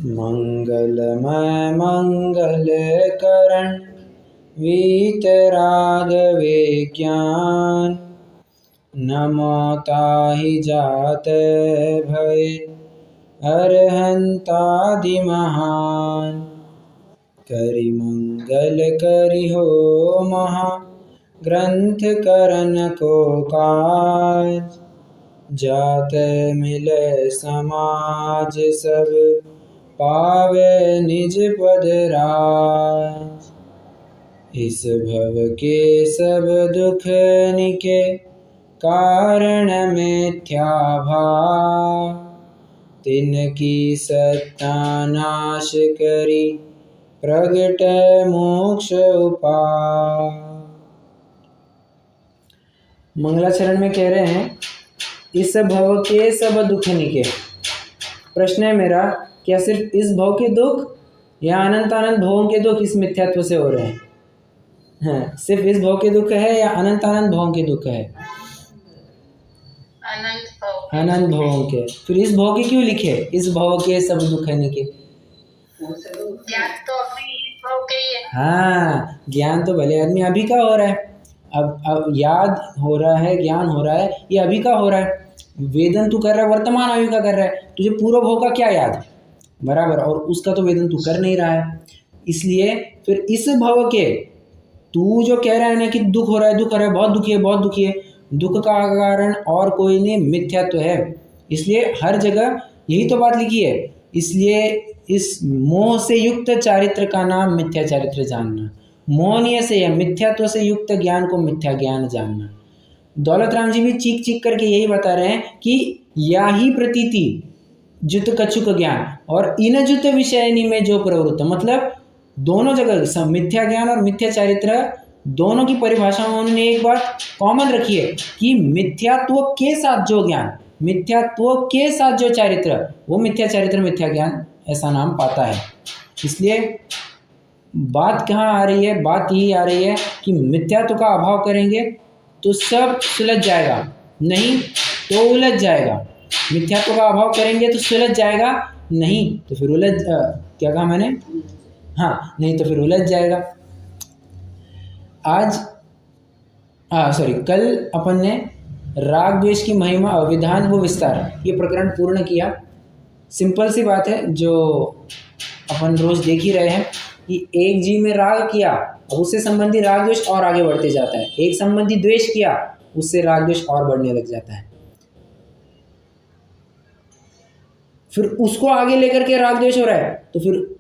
मंगलमय मंगल करण वीतराग विज्ञान। नमो ताहि जात भय अरहंतादि महान। करि मंगल करि हो महा ग्रंथ करन को काज। जात मिलै समाज सब पावे निज पद राज। इस भव के सब दुख निके कारण मिथ्या भाव। तिनकी सत्यानाश करी प्रगट मोक्ष उपाय। मंगलाचरण में कह रहे हैं इस भव के सब दुख निके। प्रश्न है मेरा, क्या सिर्फ इस भव के दुख या अनंत अनंत भवों के दुख इस मिथ्यात्व से हो रहे हैं? हाँ, सिर्फ इस भव के दुख है या अनंत अनंत भवों के दुख है? अनंत भवों के। फिर इस भव के क्यों लिखे इस भव के सब दुख है निके? ज्ञान तो अभी इस भव के ही है। हाँ, ज्ञान तो भले आदमी अभी का हो रहा है। अब याद हो रहा है, ज्ञान हो रहा है, ये अभी का हो रहा है। वेदन तू कर रहा है वर्तमान आयु का कर रहा है, तुझे पूर्व भव का क्या याद? बराबर, और उसका तो वेदन तू कर नहीं रहा है। इसलिए फिर इस भव के तू जो कह रहा है ना कि दुख हो रहा है, दुख हो रहा है, बहुत दुखी है, बहुत दुखी है, दुख का कारण और कोई नहीं, मिथ्यात्व है। इसलिए हर जगह यही तो बात लिखी है। इसलिए इस मोह से युक्त चारित्र का नाम मिथ्या चारित्र जानना। मोहनीय से या मिथ्यात्व से युक्त ज्ञान को मिथ्या ज्ञान जानना। दौलत राम जी भी चीख चीख करके यही बता रहे हैं कि या ही प्रतीति जुत कछुक ज्ञान और इन जुत विषयनी में जो प्रवृत्त। मतलब दोनों जगह मिथ्या ज्ञान और मिथ्या चारित्र दोनों की परिभाषा में उन्होंने एक बात कॉमन रखी है कि मिथ्यात्व के साथ जो ज्ञान, मिथ्यात्व के साथ जो चारित्र, वो मिथ्या चारित्र मिथ्या ज्ञान ऐसा नाम पाता है। इसलिए बात कहाँ आ रही है? बात यही आ रही है कि मिथ्यात्व का अभाव करेंगे तो सब सुलझ जाएगा, नहीं तो उलझ जाएगा। मिथ्यात्व का अभाव करेंगे तो सुलझ जाएगा, नहीं तो फिर उलझ क्या कहा मैंने? हाँ, नहीं तो फिर उलझ जाएगा। कल अपन ने राग द्वेष की महिमा विधान व विस्तार ये प्रकरण पूर्ण किया। सिंपल सी बात है जो अपन रोज देख ही रहे हैं कि एक जीव में राग किया उससे संबंधी राग द्वेष और आगे बढ़ते जाता है, एक संबंधी द्वेष किया उससे राग द्वेष और बढ़ने लग जाता है। फिर उसको आगे लेकर के राग द्वेष हो रहा है तो फिर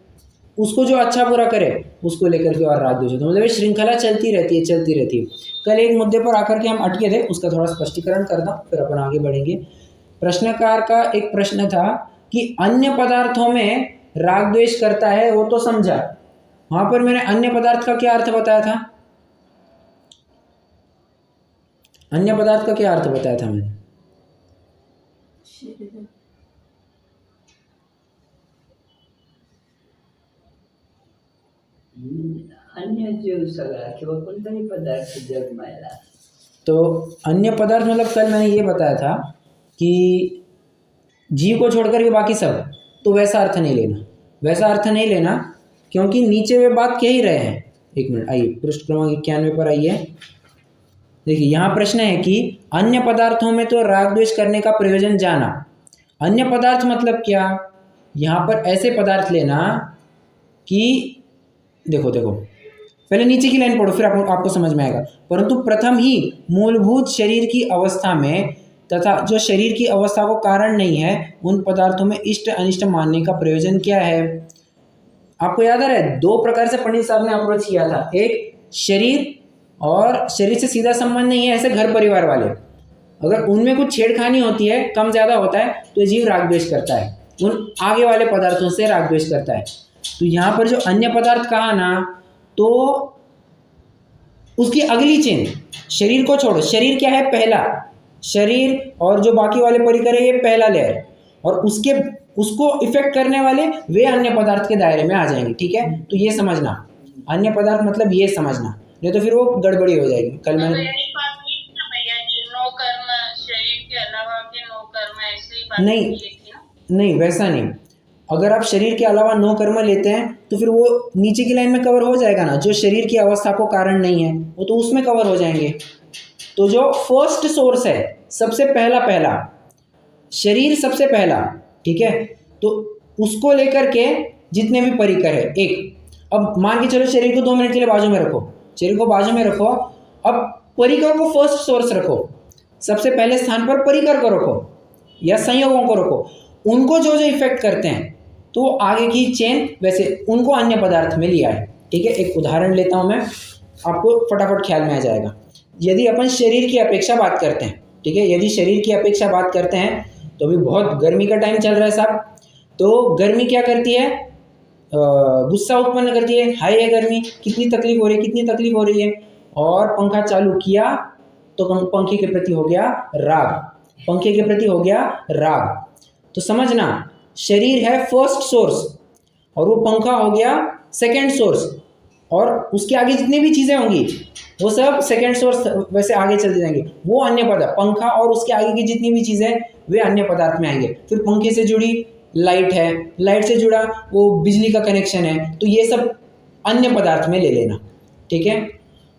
उसको जो अच्छा बुरा करे उसको लेकर के और राग द्वेष होता है। मतलब ये श्रृंखला चलती रहती है, चलती रहती है। कल एक मुद्दे पर आकर के हम अटके थे, उसका थोड़ा स्पष्टीकरण करता हूँ, फिर अपन आगे बढ़ेंगे। प्रश्नकार का एक प्रश्न था कि अन्य पदार्थों में राग द्वेष करता है, वो तो समझा। वहां पर मैंने अन्य पदार्थ का क्या अर्थ बताया था? अन्य पदार्थ का क्या अर्थ बताया था मैंने? अन्य जीव सगळा किंवा कोणताही पदार्थ जगमायला। तो अन्य पदार्थ मतलब कल मैंने ये बताया था कि जीव को छोड़कर के बाकी सब, तो वैसा अर्थ नहीं लेना, वैसा अर्थ नहीं लेना, क्योंकि नीचे वे बात कह ही रहे हैं। एक मिनट, आइए पृष्ठ क्रमांक 91 पर आइए। देखिए यहाँ प्रश्न है कि अन्य पदार्थों में तो राग द्वेष करने का प्रयोजन जाना। अन्य पदार्थ मतलब क्या? यहाँ पर ऐसे पदार्थ लेना कि देखो पहले नीचे की लाइन पढ़ो, फिर आपको समझ में आएगा। परंतु प्रथम ही मूलभूत शरीर की अवस्था में तथा जो शरीर की अवस्था को कारण नहीं है उन पदार्थों में इष्ट अनिष्ट मानने का प्रयोजन क्या है? आपको याद आ रहा है, दो प्रकार से पंडित साहब ने अप्रोच किया था। एक शरीर, और शरीर से सीधा संबंध नहीं है ऐसे घर परिवार वाले, अगर उनमें कुछ छेड़खानी होती है, कम ज़्यादा होता है तो जीव राग द्वेष करता है, उन आगे वाले पदार्थों से राग द्वेष करता है। तो यहाँ पर जो अन्य पदार्थ कहा ना, तो उसकी अगली चेन, शरीर को छोड़ो, शरीर क्या है? पहला शरीर, और जो बाकी वाले परिकर है ये पहला लेयर, और उसको इफेक्ट करने वाले वे अन्य पदार्थ के दायरे में आ जाएंगे। ठीक है, तो ये समझना, अन्य पदार्थ मतलब ये समझना, नहीं तो फिर वो गड़बड़ी हो जाएगी। कल मैंने नहीं वैसा नहीं। अगर आप शरीर के अलावा नो कर्म लेते हैं तो फिर वो नीचे की लाइन में कवर हो जाएगा ना, जो शरीर की अवस्था को कारण नहीं है वो तो उसमें कवर हो जाएंगे। तो जो फर्स्ट सोर्स है, सबसे पहला शरीर, सबसे पहला, ठीक है, तो उसको लेकर के जितने भी परिकर है एक, अब मान के चलो शरीर को 2 मिनट के लिए बाजू में रखो, शरीर को बाजू में रखो, अब परिकर को फर्स्ट सोर्स रखो, सबसे पहले स्थान पर परिकर को रखो या संयोगों को रखो, उनको जो जो इफेक्ट करते हैं तो आगे की चेन वैसे उनको अन्य पदार्थ में लिया है, ठीक है। एक उदाहरण लेता हूं मैं, आपको फटाफट ख्याल में आ जाएगा। यदि अपन शरीर की अपेक्षा बात करते हैं, ठीक है, यदि शरीर की अपेक्षा बात करते हैं तो अभी बहुत गर्मी का टाइम चल रहा है साहब, तो गर्मी क्या करती है, गुस्सा उत्पन्न करती है, हाय है गर्मी, कितनी तकलीफ हो रही है, कितनी तकलीफ हो रही है, और पंखा चालू किया तो पंखे के प्रति हो गया राग, पंखे के प्रति हो गया राग। तो समझना, शरीर है फर्स्ट सोर्स और वो पंखा हो गया सेकंड सोर्स, और उसके आगे जितनी भी चीज़ें होंगी वो सब सेकंड सोर्स वैसे आगे चलते जाएंगे, वो अन्य पदार्थ, पंखा और उसके आगे की जितनी भी चीज़ें वे अन्य पदार्थ में आएंगे। फिर पंखे से जुड़ी लाइट है, लाइट से जुड़ा वो बिजली का कनेक्शन है, तो ये सब अन्य पदार्थ में ले लेना, ठीक है।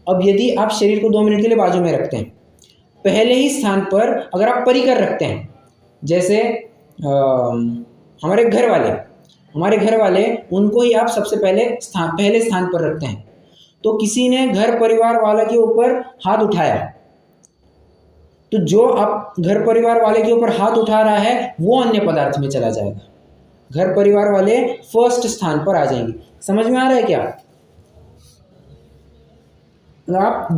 अब यदि आप शरीर को 2 मिनट के लिए बाजू में रखते हैं, पहले ही स्थान पर अगर आप परिकर रखते हैं, जैसे हमारे घर वाले उनको ही आप सबसे पहले स्थान पर रखते हैं, तो किसी ने घर परिवार वाले के ऊपर हाथ उठाया, तो जो आप घर परिवार वाले के ऊपर हाथ उठा रहा है वो अन्य पदार्थ में चला जाएगा, घर परिवार वाले फर्स्ट स्थान पर आ जाएंगे। समझ में आ रहा है क्या? आप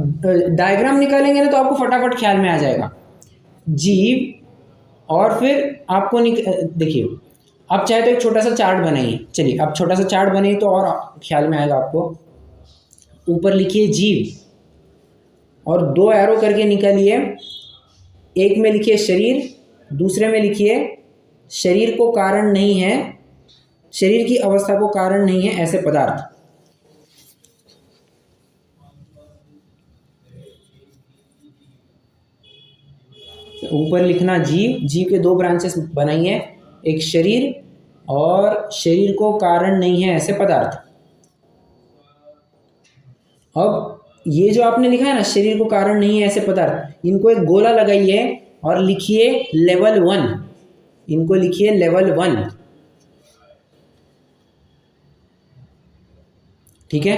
डायग्राम निकालेंगे ना तो आपको फटाफट ख्याल में आ जाएगा। जीव, और फिर आपको देखिए, आप चाहे तो एक छोटा सा चार्ट बनाइए, चलिए आप छोटा सा चार्ट बनाइए तो और ख्याल में आएगा आपको। ऊपर लिखिए जीव और 2 एरो करके निकालिए, एक में लिखिए शरीर, दूसरे में लिखिए शरीर को कारण नहीं है, शरीर की अवस्था को कारण नहीं है ऐसे पदार्थ। ऊपर लिखना जीव, जीव के 2 ब्रांचेस बनाइए, एक शरीर और शरीर को कारण नहीं है ऐसे पदार्थ। अब ये जो आपने लिखा है ना, शरीर को कारण नहीं है ऐसे पदार्थ, इनको एक गोला लगाइए और लिखिए लेवल 1, इनको लिखिए लेवल 1, ठीक है।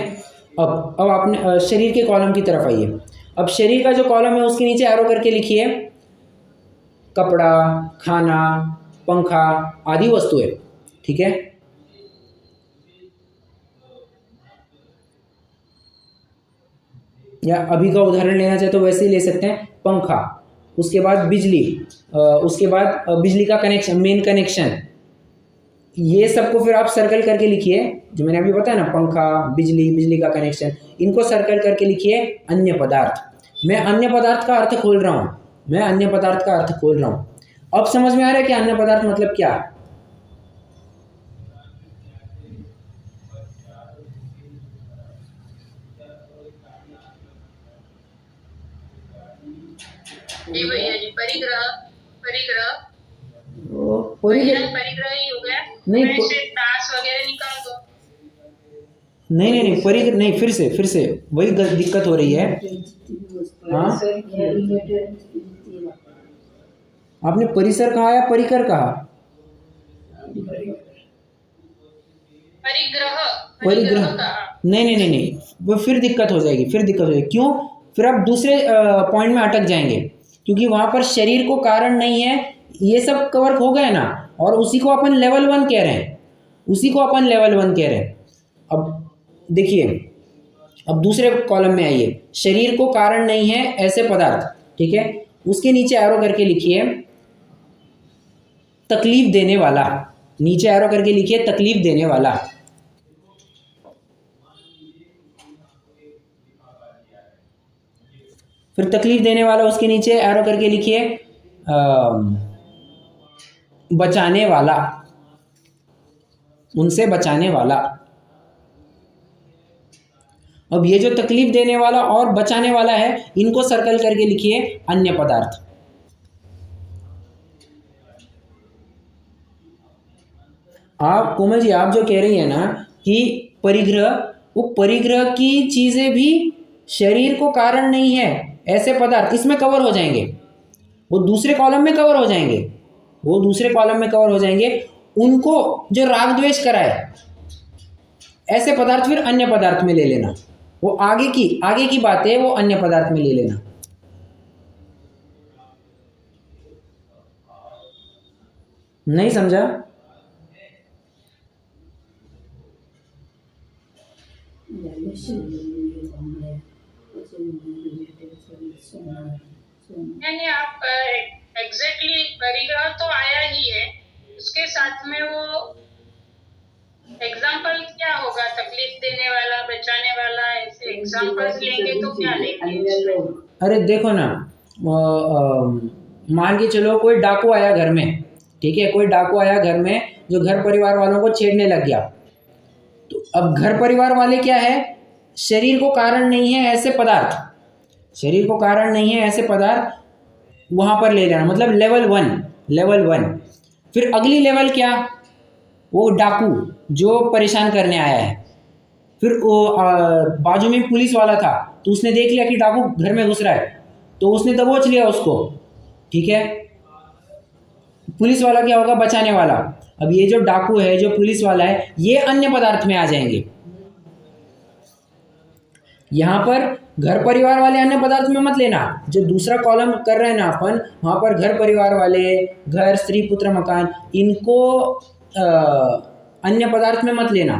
अब आपने शरीर के कॉलम की तरफ आइए। अब शरीर का जो कॉलम है उसके नीचे एरो करके लिखिए कपड़ा, खाना, पंखा आदि वस्तुएं, ठीक है। या अभी का उदाहरण लेना चाहे तो वैसे ही ले सकते हैं, पंखा, उसके बाद बिजली, उसके बाद बिजली का कनेक्शन, मेन कनेक्शन, ये सबको फिर आप सर्कल करके लिखिए, जो मैंने अभी बताया ना, पंखा, बिजली, बिजली का कनेक्शन, इनको सर्कल करके लिखिए अन्य पदार्थ। मैं अन्य पदार्थ का अर्थ खोल रहा हूँ, मैं अन्य पदार्थ का अर्थ खोल रहा हूँ। अब समझ में आ रहा है कि अन्य पदार्थ मतलब क्या? जी भैया जी, परिग्रह परिग्रह परिग्रह ही हो गया। नहीं, ताश वगैरह निकाल दो। नहीं, परिग्रह नहीं, फिर से वही दिक्कत हो रही है। हाँ, आपने परिसर कहा या परिकर कहा? परिग्रह नहीं, वो फिर दिक्कत हो जाएगी, क्यों? फिर आप दूसरे पॉइंट में अटक जाएंगे, क्योंकि वहां पर शरीर को कारण नहीं है, ये सब कवर हो गया ना, और उसी को अपन लेवल 1 कह रहे हैं, अब देखिए, अब दूसरे कॉलम में आइए, शरीर को कारण नहीं है ऐसे पदार्थ, ठीक है, उसके नीचे एरो करके लिखिए तकलीफ देने वाला, नीचे एरो करके लिखिए तकलीफ देने वाला। फिर तकलीफ देने वाला, उसके नीचे एरो करके लिखिए बचाने वाला, उनसे बचाने वाला। अब ये जो तकलीफ देने वाला और बचाने वाला है, इनको सर्कल करके लिखिए अन्य पदार्थ। आप कोमल जी, आप जो कह रही है ना कि परिग्रह, वो परिग्रह की चीजें भी शरीर को कारण नहीं है, ऐसे पदार्थ इसमें कवर हो जाएंगे, वो दूसरे कॉलम में कवर हो जाएंगे, वो दूसरे कॉलम में कवर हो जाएंगे। उनको जो राग द्वेष कराए ऐसे पदार्थ फिर अन्य पदार्थ में ले लेना, वो आगे की बात है, वो अन्य पदार्थ में ले लेना। नहीं समझा? नहीं, आप एग्जैक्टली परिग्रह तो आया ही है, उसके साथ में वो एग्जाम्पल क्या होगा? तकलीफ देने वाला, बचाने वाला, ऐसे एग्जाम्पल्स लेंगे तो क्या लेंगे? अरे देखो ना, मान के चलो कोई डाकू आया घर में, ठीक है, कोई डाकू आया घर में जो घर परिवार वालों को छेड़ने लग गया। तो अब घर परिवार वाले क्या है, शरीर को कारण नहीं है ऐसे पदार्थ, शरीर को कारण नहीं है ऐसे पदार्थ वहां पर ले लेना, मतलब लेवल वन। फिर अगली लेवल क्या, वो डाकू जो परेशान करने आया है, फिर वो बाजू में पुलिस वाला था, तो उसने देख लिया कि डाकू घर में घुस रहा है, तो उसने दबोच लिया उसको, ठीक है। पुलिस वाला क्या होगा, बचाने वाला। अब ये जो डाकू है, जो पुलिस वाला है, ये अन्य पदार्थ में आ जाएंगे। यहाँ पर घर परिवार वाले अन्य पदार्थ में मत लेना, जो दूसरा कॉलम कर रहे हैं ना अपन, वहां पर घर परिवार वाले, घर, स्त्री, पुत्र, मकान, इनको अन्य पदार्थ में मत लेना।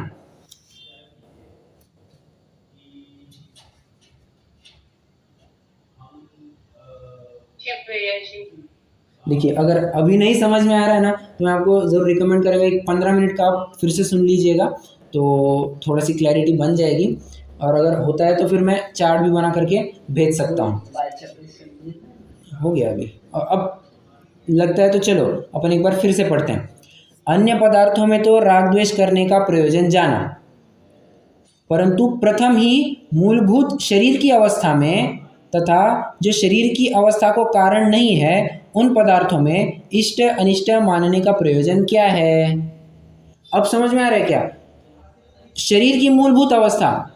देखिए, अगर अभी नहीं समझ में आ रहा है ना, तो मैं आपको ज़रूर रिकमेंड करूँगा, एक 15 मिनट का आप फिर से सुन लीजिएगा, तो थोड़ा सी क्लैरिटी बन जाएगी। और अगर होता है तो फिर मैं चार्ट भी बना करके भेज सकता हूँ। हो गया अभी, अब लगता है तो चलो अपन एक बार फिर से पढ़ते हैं। अन्य पदार्थों में तो राग द्वेष करने का प्रयोजन जाना, परंतु प्रथम ही मूलभूत शरीर की अवस्था में तथा जो शरीर की अवस्था को कारण नहीं है, उन पदार्थों में इष्ट अनिष्ट मानने का प्रयोजन क्या है? अब समझ में आ रहा है क्या? शरीर की मूलभूत अवस्था,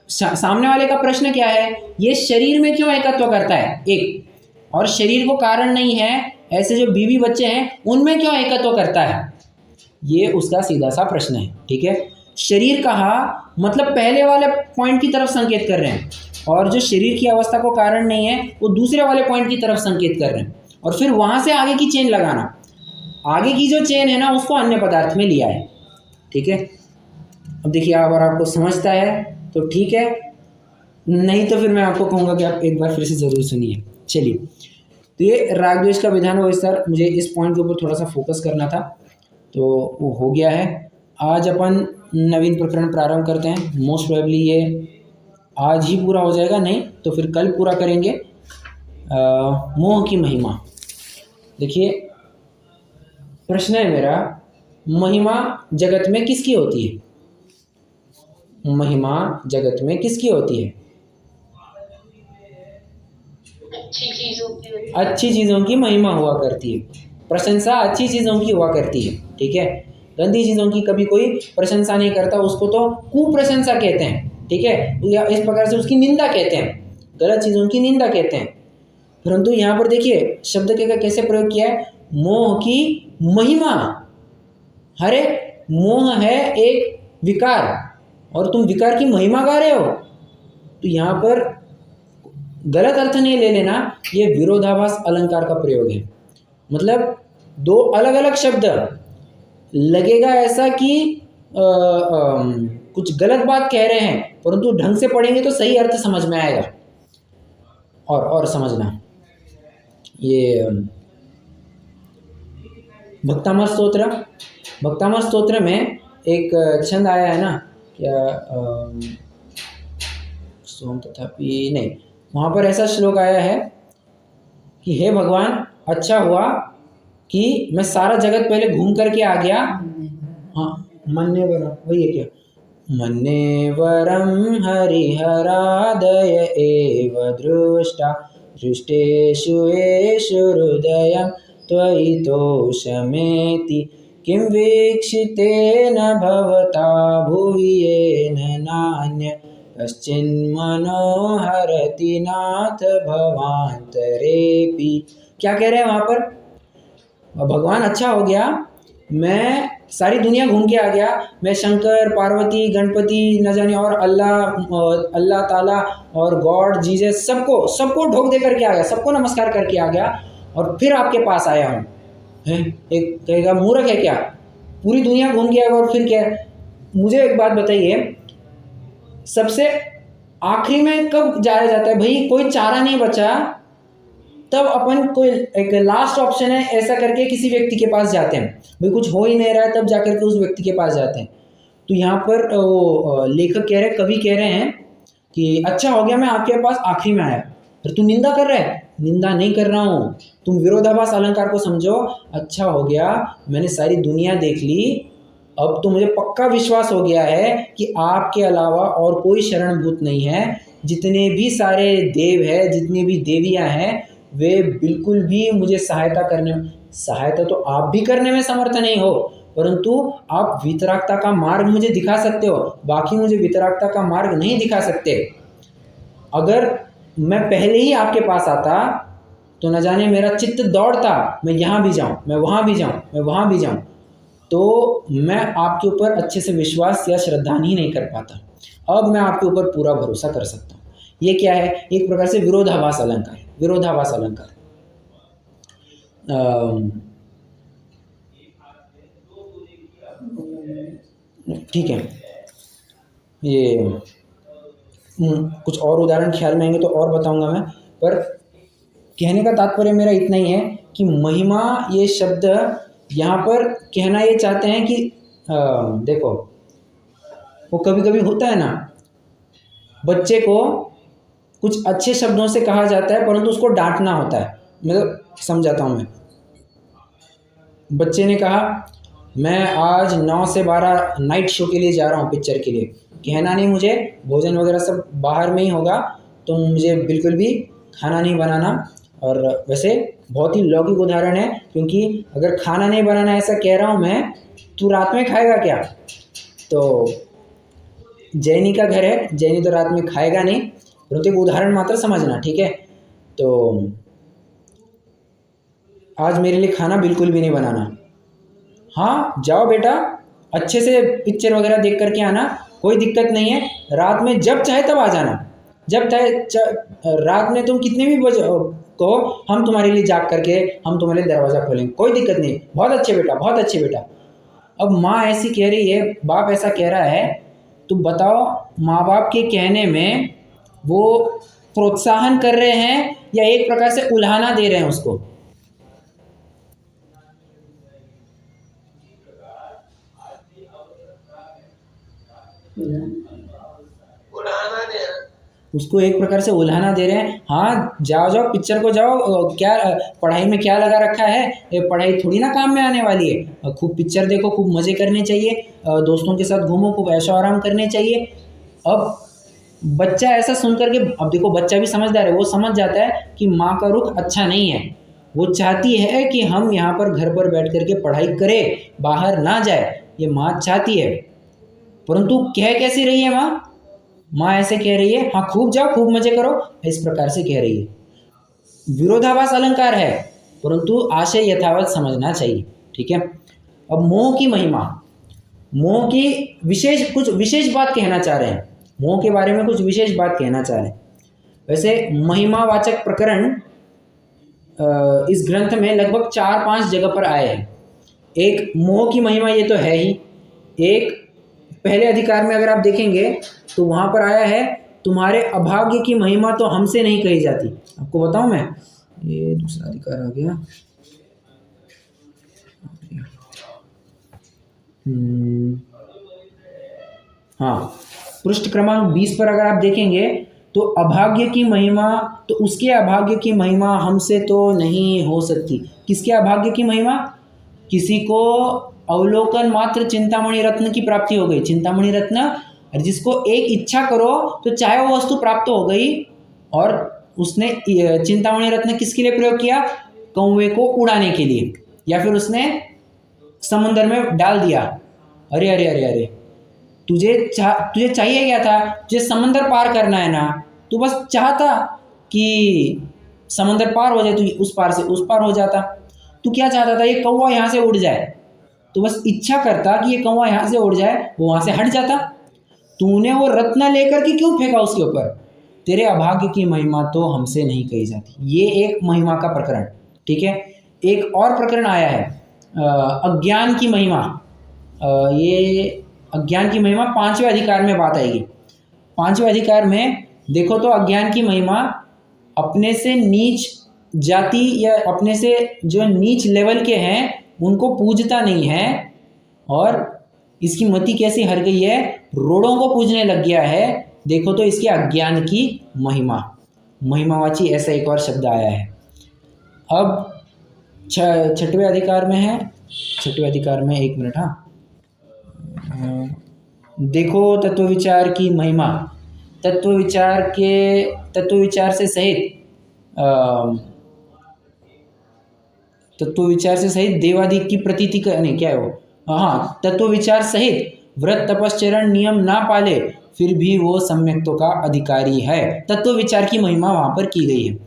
सामने वाले का प्रश्न क्या है, ये शरीर में क्यों एकत्व करता है एक, और शरीर को कारण नहीं है ऐसे जो बीवी बच्चे हैं उनमें क्यों एकत्व करता है, ये उसका सीधा सा प्रश्न है, ठीक है। शरीर कहा मतलब पहले वाले पॉइंट की तरफ संकेत कर रहे हैं, और जो शरीर की अवस्था को कारण नहीं है वो दूसरे वाले पॉइंट की तरफ संकेत कर रहे हैं, और फिर वहां से आगे की चेन लगाना, आगे की जो चेन है ना उसको अन्य पदार्थ में लिया है, ठीक है। अब देखिए, अगर आपको समझता है तो ठीक है, नहीं तो फिर मैं आपको कहूँगा कि आप एक बार फिर से ज़रूर सुनिए। चलिए, तो ये राग द्वेष का विधान व विस्तार, मुझे इस पॉइंट के ऊपर थोड़ा सा फोकस करना था, तो वो हो गया है। आज अपन नवीन प्रकरण प्रारंभ करते हैं। मोस्ट प्रोबेबली ये आज ही पूरा हो जाएगा, नहीं तो फिर कल पूरा करेंगे। मोह की महिमा। देखिए, प्रश्न है मेरा, महिमा जगत में किसकी होती है? महिमा जगत में किसकी होती है? अच्छी चीज़ों की महिमा हुआ करती है, प्रशंसा अच्छी चीज़ों की हुआ करती है, ठीक है। गंदी चीज़ों की कभी कोई प्रशंसा नहीं करता, उसको तो कुप्रशंसा कहते हैं, ठीक है, या इस प्रकार से उसकी निंदा कहते हैं, गलत चीज़ों की निंदा कहते हैं। परंतु यहाँ पर देखिए शब्द के का कैसे प्रयोग किया है, मोह की महिमा। अरे मोह है एक विकार और तुम विकार की महिमा गा रहे हो, तो यहाँ पर गलत अर्थ नहीं ले लेना, ये विरोधाभास अलंकार का प्रयोग है। मतलब दो अलग अलग शब्द लगेगा ऐसा कि कुछ गलत बात कह रहे हैं, परंतु ढंग से पढ़ेंगे तो सही अर्थ समझ में आएगा। और समझना, ये भक्तामर स्तोत्र में एक छंद आया है ना, क्या सोम तथापि नहीं, वहाँ पर ऐसा श्लोक आया है कि हे भगवान, अच्छा हुआ कि मैं सारा जगत पहले घूम करके आ गया। हाँ, मन्नेवरम, वही है क्या, मन्नेवरम हरिहरादय एव दृष्टा दृष्टेषु येषु हृदयं त्वयि तोषमेति किं वीक्षितेन भवता भुवि येन नान्य कश्चिन्मनोहरति नाथ भवान्तरेऽपि। क्या कह रहे हैं वहाँ पर? भगवान अच्छा हो गया, मैं सारी दुनिया घूम के आ गया, मैं शंकर पार्वती गणपति न जाने और अल्लाह ताला और गॉड जीसस सबको ढोक दे करके आ गया, सबको नमस्कार करके आ गया, और फिर आपके पास आया हूँ। एक कहेगा मूर्ख है क्या, पूरी दुनिया घूम गया और फिर क्या? मुझे एक बात बताइए, सबसे आखिरी में कब जाया जाता है भाई? कोई चारा नहीं बचा तब अपन कोई एक लास्ट ऑप्शन है ऐसा करके किसी व्यक्ति के पास जाते हैं, भाई कुछ हो ही नहीं रहा है तब जाकर के उस व्यक्ति के पास जाते हैं। तो यहाँ पर वो लेखक कह रहे, कवि कह रहे हैं कि अच्छा हो गया मैं आपके पास आखिरी में आया। फिर तू निंदा कर रहा है? निंदा नहीं कर रहा हूँ, तुम विरोधाभास अलंकार को समझो। अच्छा हो गया मैंने सारी दुनिया देख ली, अब तो मुझे पक्का विश्वास हो गया है कि आपके अलावा और कोई शरणभूत नहीं है। जितने भी सारे देव है, जितनी भी देवियाँ हैं, वे बिल्कुल भी मुझे सहायता तो आप भी करने में समर्थ नहीं हो, परंतु आप वितरागता का मार्ग मुझे दिखा सकते हो, बाकी मुझे वितरागता का मार्ग नहीं दिखा सकते। अगर मैं पहले ही आपके पास आता तो न जाने मेरा चित्त दौड़ता, मैं यहाँ भी जाऊँ, मैं वहाँ भी जाऊँ, मैं वहाँ भी जाऊँ, तो मैं आपके ऊपर अच्छे से विश्वास या श्रद्धा नहीं कर पाता। अब मैं आपके ऊपर पूरा भरोसा कर सकता हूँ। ये क्या है? एक प्रकार से विरोधाभास अलंकार। विरोधाभास अलंकार ठीक है। ये कुछ और उदाहरण ख्याल में आएंगे तो और बताऊंगा मैं, पर कहने का तात्पर्य मेरा इतना ही है कि महिमा ये शब्द यहाँ पर कहना ये चाहते हैं कि देखो, वो कभी कभी होता है ना, बच्चे को कुछ अच्छे शब्दों से कहा जाता है परंतु उसको डांटना होता है। मतलब समझाता हूँ मैं। बच्चे ने कहा मैं आज 9 से 12 नाइट शो के लिए जा रहा हूँ, पिक्चर के लिए। कहना नहीं मुझे, भोजन वगैरह सब बाहर में ही होगा, तो मुझे बिल्कुल भी खाना नहीं बनाना। और वैसे बहुत ही लौकिक उदाहरण है, क्योंकि अगर खाना नहीं बनाना ऐसा कह रहा हूँ मैं, तू रात में खाएगा क्या? तो जैनी का घर है, जैनी तो रात में खाएगा नहीं, परंतु एक उदाहरण मात्र समझना, ठीक है? तो आज मेरे लिए खाना बिल्कुल भी नहीं बनाना। हाँ जाओ बेटा, अच्छे से पिक्चर वगैरह देख करके आना, कोई दिक्कत नहीं है। रात में जब चाहे तब आ जाना, जब चाहे रात में तुम कितने भी बजे कहो, हम तुम्हारे लिए जाग करके हम तुम्हारे लिए दरवाज़ा खोलेंगे, कोई दिक्कत नहीं। बहुत अच्छे बेटा, बहुत अच्छे बेटा। अब माँ ऐसी कह रही है, बाप ऐसा कह रहा है, तो बताओ माँ बाप के कहने में वो प्रोत्साहन कर रहे हैं या एक प्रकार से उल्हाना दे रहे हैं उसको? उसको एक प्रकार से उल्हाना दे रहे हैं। हाँ जाओ पिक्चर को जाओ, क्या पढ़ाई में क्या लगा रखा है? ये पढ़ाई थोड़ी ना काम में आने वाली है। खूब पिक्चर देखो, खूब मज़े करने चाहिए, दोस्तों के साथ घूमो, खूब ऐशो आराम करने चाहिए। अब बच्चा ऐसा सुन करके, अब देखो बच्चा भी समझदार है, वो समझ जाता है कि माँ का रुख अच्छा नहीं है। वो चाहती है कि हम यहाँ पर घर पर बैठ करके पढ़ाई करें, बाहर ना जाए, ये माँ चाहती है। परंतु कह कैसी रही है माँ? माँ ऐसे कह रही है, हाँ खूब जाओ, खूब मजे करो, इस प्रकार से कह रही है। विरोधाभास अलंकार है, परंतु आशय यथावत समझना चाहिए, ठीक है? अब मोह की महिमा, मोह की कुछ विशेष बात कहना चाह रहे हैं, मोह के बारे में कुछ विशेष बात कहना चाह रहे हैं। वैसे महिमावाचक प्रकरण इस ग्रंथ में लगभग 4-5 जगह पर आए हैं। एक मोह की महिमा ये तो है ही, एक पहले अधिकार में अगर आप देखेंगे तो वहाँ पर आया है, तुम्हारे अभाग्य की महिमा तो हमसे नहीं कही जाती। आपको बताऊं मैं, ये दूसरा अधिकार आ गया, हाँ पृष्ठ क्रमांक 20 पर अगर आप देखेंगे तो अभाग्य की महिमा, तो उसके अभाग्य की महिमा हमसे तो नहीं हो सकती। किसके अभाग्य की महिमा? किसी को अवलोकन मात्र चिंतामणि रत्न की प्राप्ति हो गई, चिंतामणि रत्न, और जिसको एक इच्छा करो तो चाहे वो वस्तु प्राप्त हो गई, और उसने चिंतामणि रत्न किसके लिए प्रयोग किया? कौवे को उड़ाने के लिए, या फिर उसने समुद्र में डाल दिया। अरे अरे अरे अरे, तुझे चाहिए क्या था? तुझे समंदर पार करना है ना, तू बस चाहता कि समंदर पार हो जाए, तू उस पार से उस पार हो जाता। तू क्या चाहता था? ये कौवा यहाँ से उड़ जाए, तो बस इच्छा करता कि ये कौवा यहाँ से उड़ जाए, वो वहाँ से हट जाता। तूने वो रत्न लेकर के क्यों फेंका उसके ऊपर? तेरे अभाग्य की महिमा तो हमसे नहीं कही जाती। ये एक महिमा का प्रकरण, ठीक है। एक और प्रकरण आया है अज्ञान की महिमा। ये अज्ञान की महिमा 5वें अधिकार में बात आएगी। 5वें अधिकार में देखो तो अज्ञान की महिमा अपने से नीच जाति या अपने से जो नीच लेवल के हैं उनको पूजता नहीं है, और इसकी मति कैसी हर गई है, रोड़ों को पूजने लग गया है। देखो तो इसके अज्ञान की महिमा, महिमावाची ऐसा एक और शब्द आया है। अब 6वें अधिकार में है, 6वें अधिकार में, एक मिनट, हाँ, देखो तत्व विचार की महिमा। तत्व विचार से सहित देवादिक की प्रतीति नहीं, क्या है वो, हाँ, तत्व विचार सहित व्रत तपश्चरण नियम ना पाले फिर भी वो सम्यक्तों का अधिकारी है। तत्व विचार की महिमा वहाँ पर की गई है।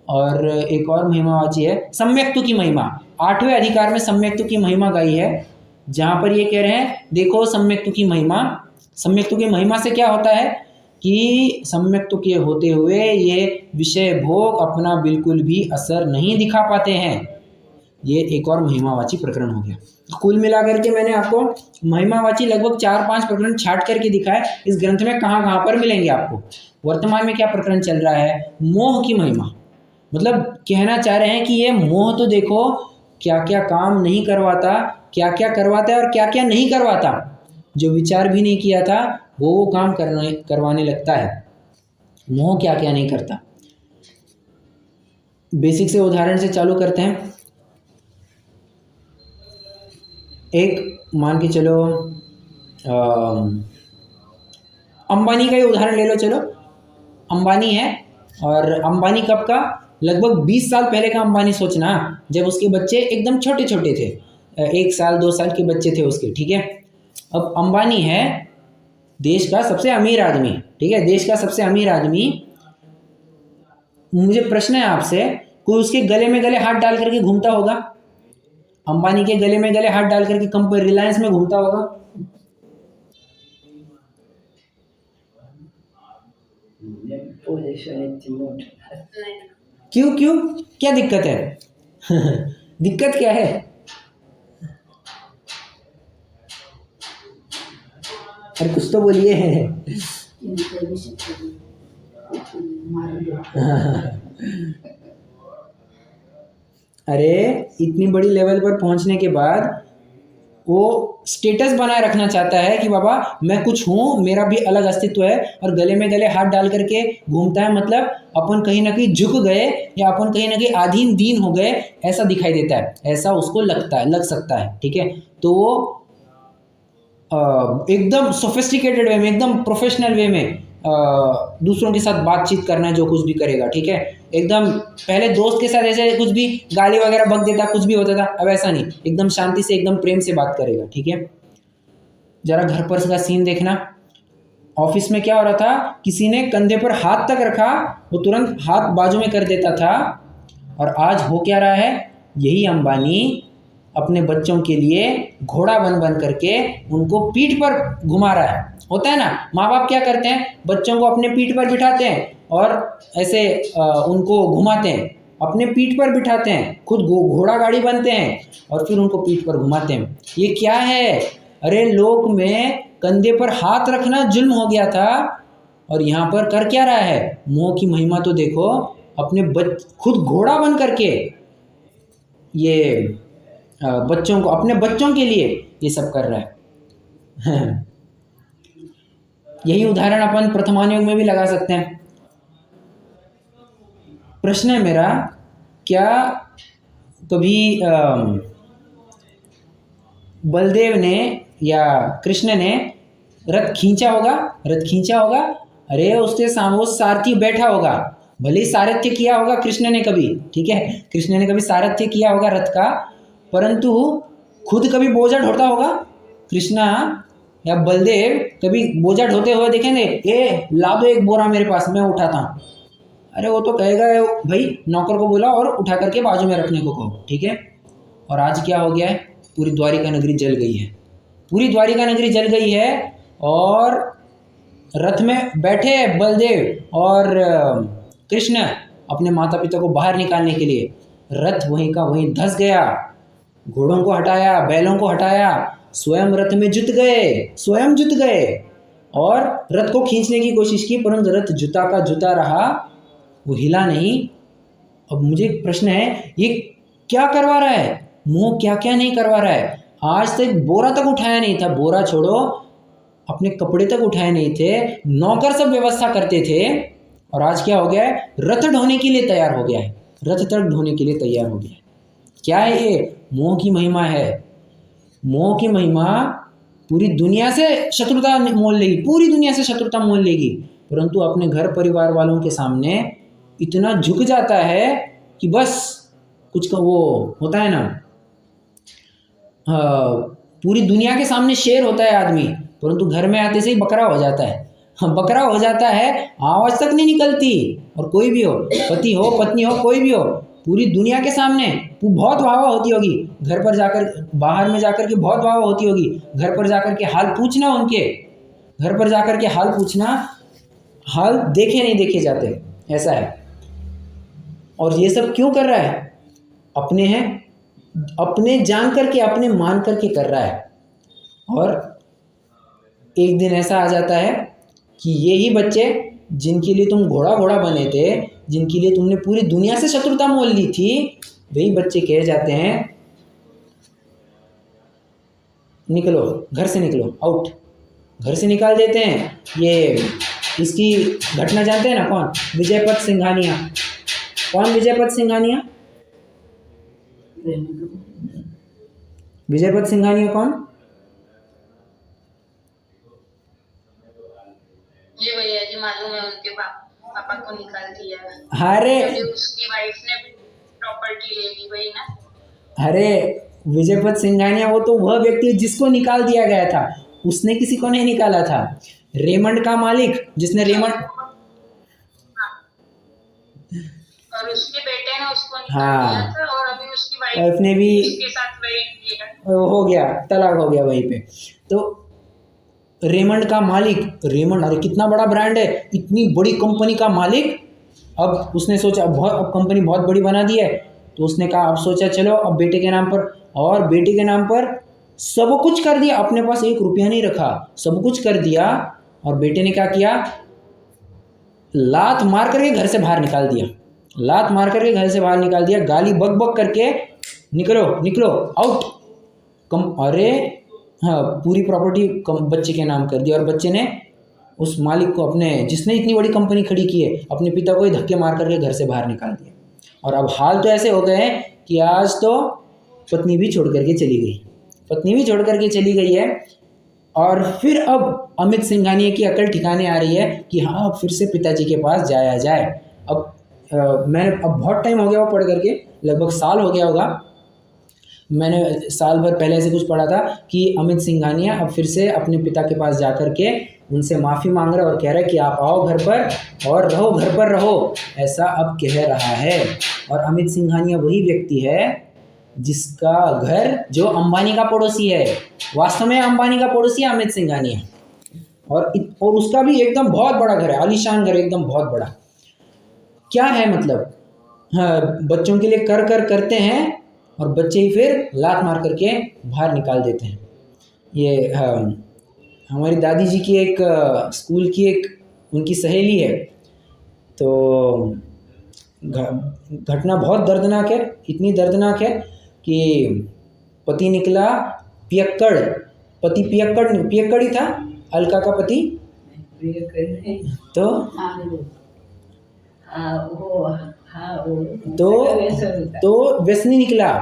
और एक और महिमावाची है सम्यक्तों की महिमा। 8वें अधिकार में सम्यक्तों की महिमा गाई है, जहाँ पर ये कह रहे हैं देखो सम्यक्तों की महिमा। सम्यक्तों की महिमा से क्या होता है कि सम्यक्तों के होते हुए ये विषय भोग अपना बिल्कुल भी असर नहीं दिखा पाते हैं। ये एक और महिमावाची प्रकरण हो गया। कुल मिलाकर के मैंने आपको महिमावाची लगभग 4-5 प्रकरण छाट करके दिखाए। इस ग्रंथ में कहाँ कहाँ पर मिलेंगे आपको। वर्तमान में क्या प्रकरण चल रहा है, मोह की महिमा। मतलब कहना चाह रहे हैं कि ये मोह तो देखो क्या क्या काम नहीं करवाता, क्या क्या करवाता है और क्या क्या नहीं करवाता। जो विचार भी नहीं किया था वो काम करवाने लगता है। मोह क्या क्या नहीं करता। बेसिक से उदाहरण से चालू करते हैं। एक मान के चलो अंबानी का ही उदाहरण ले लो। चलो, अंबानी है, और अंबानी कब का, लगभग 20 साल पहले का अंबानी सोचना, जब उसके बच्चे एकदम छोटे छोटे थे, 1 साल 2 साल के बच्चे थे उसके, ठीक है। अब अंबानी है देश का सबसे अमीर आदमी, ठीक है, देश का सबसे अमीर आदमी। मुझे प्रश्न है आपसे, कोई उसके गले में गले हाथ डाल करके घूमता होगा? अंबानी के गले में गले हाथ डाल करके कंपनी रिलायंस में घूमता होगा? क्यों क्यों, क्या दिक्कत है? दिक्कत क्या है? अरे कुछ तो बोलिए। अरे इतनी बड़ी लेवल पर पहुंचने के बाद वो स्टेटस बनाए रखना चाहता है कि बाबा मैं कुछ हूँ, मेरा भी अलग अस्तित्व है, और गले में गले हाथ डाल करके घूमता है। मतलब अपन कहीं ना कहीं झुक गए या अपन कहीं ना कहीं आधीन दीन हो गए, ऐसा दिखाई देता है, ऐसा उसको लग सकता है, ठीक है। तो वो एकदम सोफिस्टिकेटेड वे में, एकदम प्रोफेशनल वे में दूसरों के साथ बातचीत करना है, जो कुछ भी करेगा, ठीक है। एकदम पहले दोस्त के साथ ऐसे कुछ भी गाली वगैरह बक देता, कुछ भी होता था, अब ऐसा नहीं, एकदम शांति से एकदम प्रेम से बात करेगा, ठीक है। जरा घर पर का सीन देखना। ऑफिस में क्या हो रहा था, किसी ने कंधे पर हाथ तक रखा, वो तुरंत हाथ बाजू में कर देता था। और आज हो क्या रहा है, यही अंबानी अपने बच्चों के लिए घोड़ा बन करके उनको पीठ पर घुमा रहा है। होता है ना, माँ बाप क्या करते हैं, बच्चों को अपने पीठ पर बिठाते हैं और ऐसे उनको घुमाते हैं, अपने पीठ पर बिठाते हैं, खुद घोड़ा गाड़ी बनते हैं और फिर उनको पीठ पर घुमाते हैं। ये क्या है? अरे लोक में कंधे पर हाथ रखना जुल्म हो गया था, और यहाँ पर कर क्या रहा है, मोह की महिमा तो देखो, अपने खुद घोड़ा बन करके ये बच्चों को, अपने बच्चों के लिए ये सब कर रहा है। यही उदाहरण अपन प्रथमानुयोग में भी लगा सकते हैं। प्रश्न है मेरा, क्या कभी बलदेव ने या कृष्ण ने रथ खींचा होगा? रथ खींचा होगा? अरे उसके सामने वो सारथी बैठा होगा, भले ही सारथ्य किया होगा कृष्ण ने कभी, ठीक है, कृष्ण ने कभी सारथ्य किया होगा रथ का, परंतु खुद कभी बोझा ढोता होगा? कृष्णा या बलदेव कभी बोझा ढोते हुए देखेंगे? ए ला दो एक बोरा मेरे पास, मैं उठाता हूँ। अरे वो तो कहेगा भाई नौकर को बुला और उठा करके बाजू में रखने को कहो, ठीक है। और आज क्या हो गया है? पूरी द्वारिका नगरी जल गई है, पूरी द्वारिका नगरी जल गई है। और रथ में बैठे बलदेव और कृष्ण अपने माता पिता को बाहर निकालने के लिए, रथ वहीं का वहीं धंस गया। घोड़ों को हटाया, बैलों को हटाया, स्वयं रथ में जुट गए, स्वयं जुट गए और रथ को खींचने की कोशिश की, परंतु रथ जुता का जुता रहा, वो हिला नहीं। अब मुझे एक प्रश्न है, ये क्या करवा रहा है? मोह क्या क्या नहीं करवा रहा है। आज तक बोरा तक उठाया नहीं था, बोरा छोड़ो अपने कपड़े तक उठाए नहीं थे, नौकर सब व्यवस्था करते थे। और आज क्या हो गया है? रथ ढोने के लिए तैयार हो गया है, रथ तक ढोने के लिए तैयार हो गया है। क्या है ये? मोह की महिमा है। मोह की महिमा पूरी दुनिया से शत्रुता मोल लेगी, पूरी दुनिया से शत्रुता मोल लेगी, परंतु अपने घर परिवार वालों के सामने इतना झुक जाता है कि बस कुछ का वो होता है ना, पूरी दुनिया के सामने शेर होता है आदमी, परंतु घर में आते से ही बकरा हो जाता है। बकरा हो जाता है, आवाज तक नहीं निकलती। और कोई भी हो, पति हो पत्नी हो कोई भी हो, पूरी दुनिया के सामने बहुत वाह वाह होती होगी। घर पर जाकर, बाहर में जाकर के बहुत वाह वाह होती होगी। घर पर जाकर के हाल पूछना, उनके घर पर जाकर के हाल पूछना, हाल देखे नहीं देखे जाते, ऐसा है। और ये सब क्यों कर रहा है? अपने हैं, अपने जान करके, अपने मान करके कर रहा है। और एक दिन ऐसा आ जाता है कि यही बच्चे जिनके लिए तुम घोड़ा घोड़ा बने थे, जिनके लिए तुमने पूरी दुनिया से शत्रुता मोल ली थी, वही बच्चे कह जाते हैं निकलो घर से, निकलो, आउट। घर से निकाल देते हैं। ये इसकी घटना जानते हैं ना? कौन? विजयपत सिंघानिया। कौन विजयपत सिंघानिया? विजयपत सिंघानिया कौन? ये भैया जी मालूम है, उनके पापा को निकाल दिया। अरे उसकी वाइफ ने भी प्रॉपर्टी ले ली वही ना। अरे विजयपत सिंघानिया वो तो वह व्यक्ति जिसको निकाल दिया गया था, उसने किसी को नहीं निकाला था। रेमंड का मालिक, जिसने रेमंड, और उसके बेटे ने उसको निकाल दिया था, और अभी उसकी वाइफ ने भी उसके साथ वही किया, हो गया, तलाक हो गया वहीं पे। तो रेमंड का मालिक, रेमंड, अरे कितना बड़ा ब्रांड है, इतनी बड़ी कंपनी का मालिक। अब उसने सोचा अब कंपनी बहुत बड़ी बना दी है, तो उसने कहा, अब सोचा चलो अब बेटे के नाम पर, और बेटे के नाम पर सब कुछ कर दिया, अपने पास एक रुपया नहीं रखा, सब कुछ कर दिया। और बेटे ने क्या किया? लात मार करके घर से बाहर निकाल दिया, लात मार करके घर से बाहर निकाल दिया, गाली बक बक करके निकलो निकलो, आउट। अरे हाँ, पूरी प्रॉपर्टी बच्चे के नाम कर दी। और बच्चे ने उस मालिक को, अपने जिसने इतनी बड़ी कंपनी खड़ी की है, अपने पिता को ही धक्के मार करके घर से बाहर निकाल दिया। और अब हाल तो ऐसे हो गए हैं कि आज तो पत्नी भी छोड़ करके चली गई, पत्नी भी छोड़ करके चली गई है। और फिर अब अमित सिंघानिया की अकल ठिकाने आ रही है कि हाँ फिर से पिताजी के पास जाया जाए। अब मैंने अब बहुत टाइम हो गया वो पढ़ करके, लगभग साल हो गया होगा, मैंने साल भर पहले से कुछ पढ़ा था कि अमित सिंघानिया अब फिर से अपने पिता के पास जा कर के उनसे माफ़ी मांग रहा है और कह रहा है कि आप आओ घर पर और रहो, घर पर रहो, ऐसा अब कह रहा है। और अमित सिंघानिया वही व्यक्ति है जिसका घर, जो अंबानी का पड़ोसी है, वास्तव में अंबानी का पड़ोसी है अमित सिंघानिया। और उसका भी एकदम बहुत बड़ा घर है, आलीशान घर, एकदम बहुत बड़ा। क्या है मतलब, हाँ, बच्चों के लिए करते हैं और बच्चे ही फिर लात मार करके बाहर निकाल देते हैं। ये हमारी दादी जी की एक स्कूल की एक उनकी सहेली है, तो घटना बहुत दर्दनाक है, इतनी दर्दनाक है कि पति निकला पियक्कड़, पति पियक्कड़ ही था, अलका का पति। तो व्यसनी निकला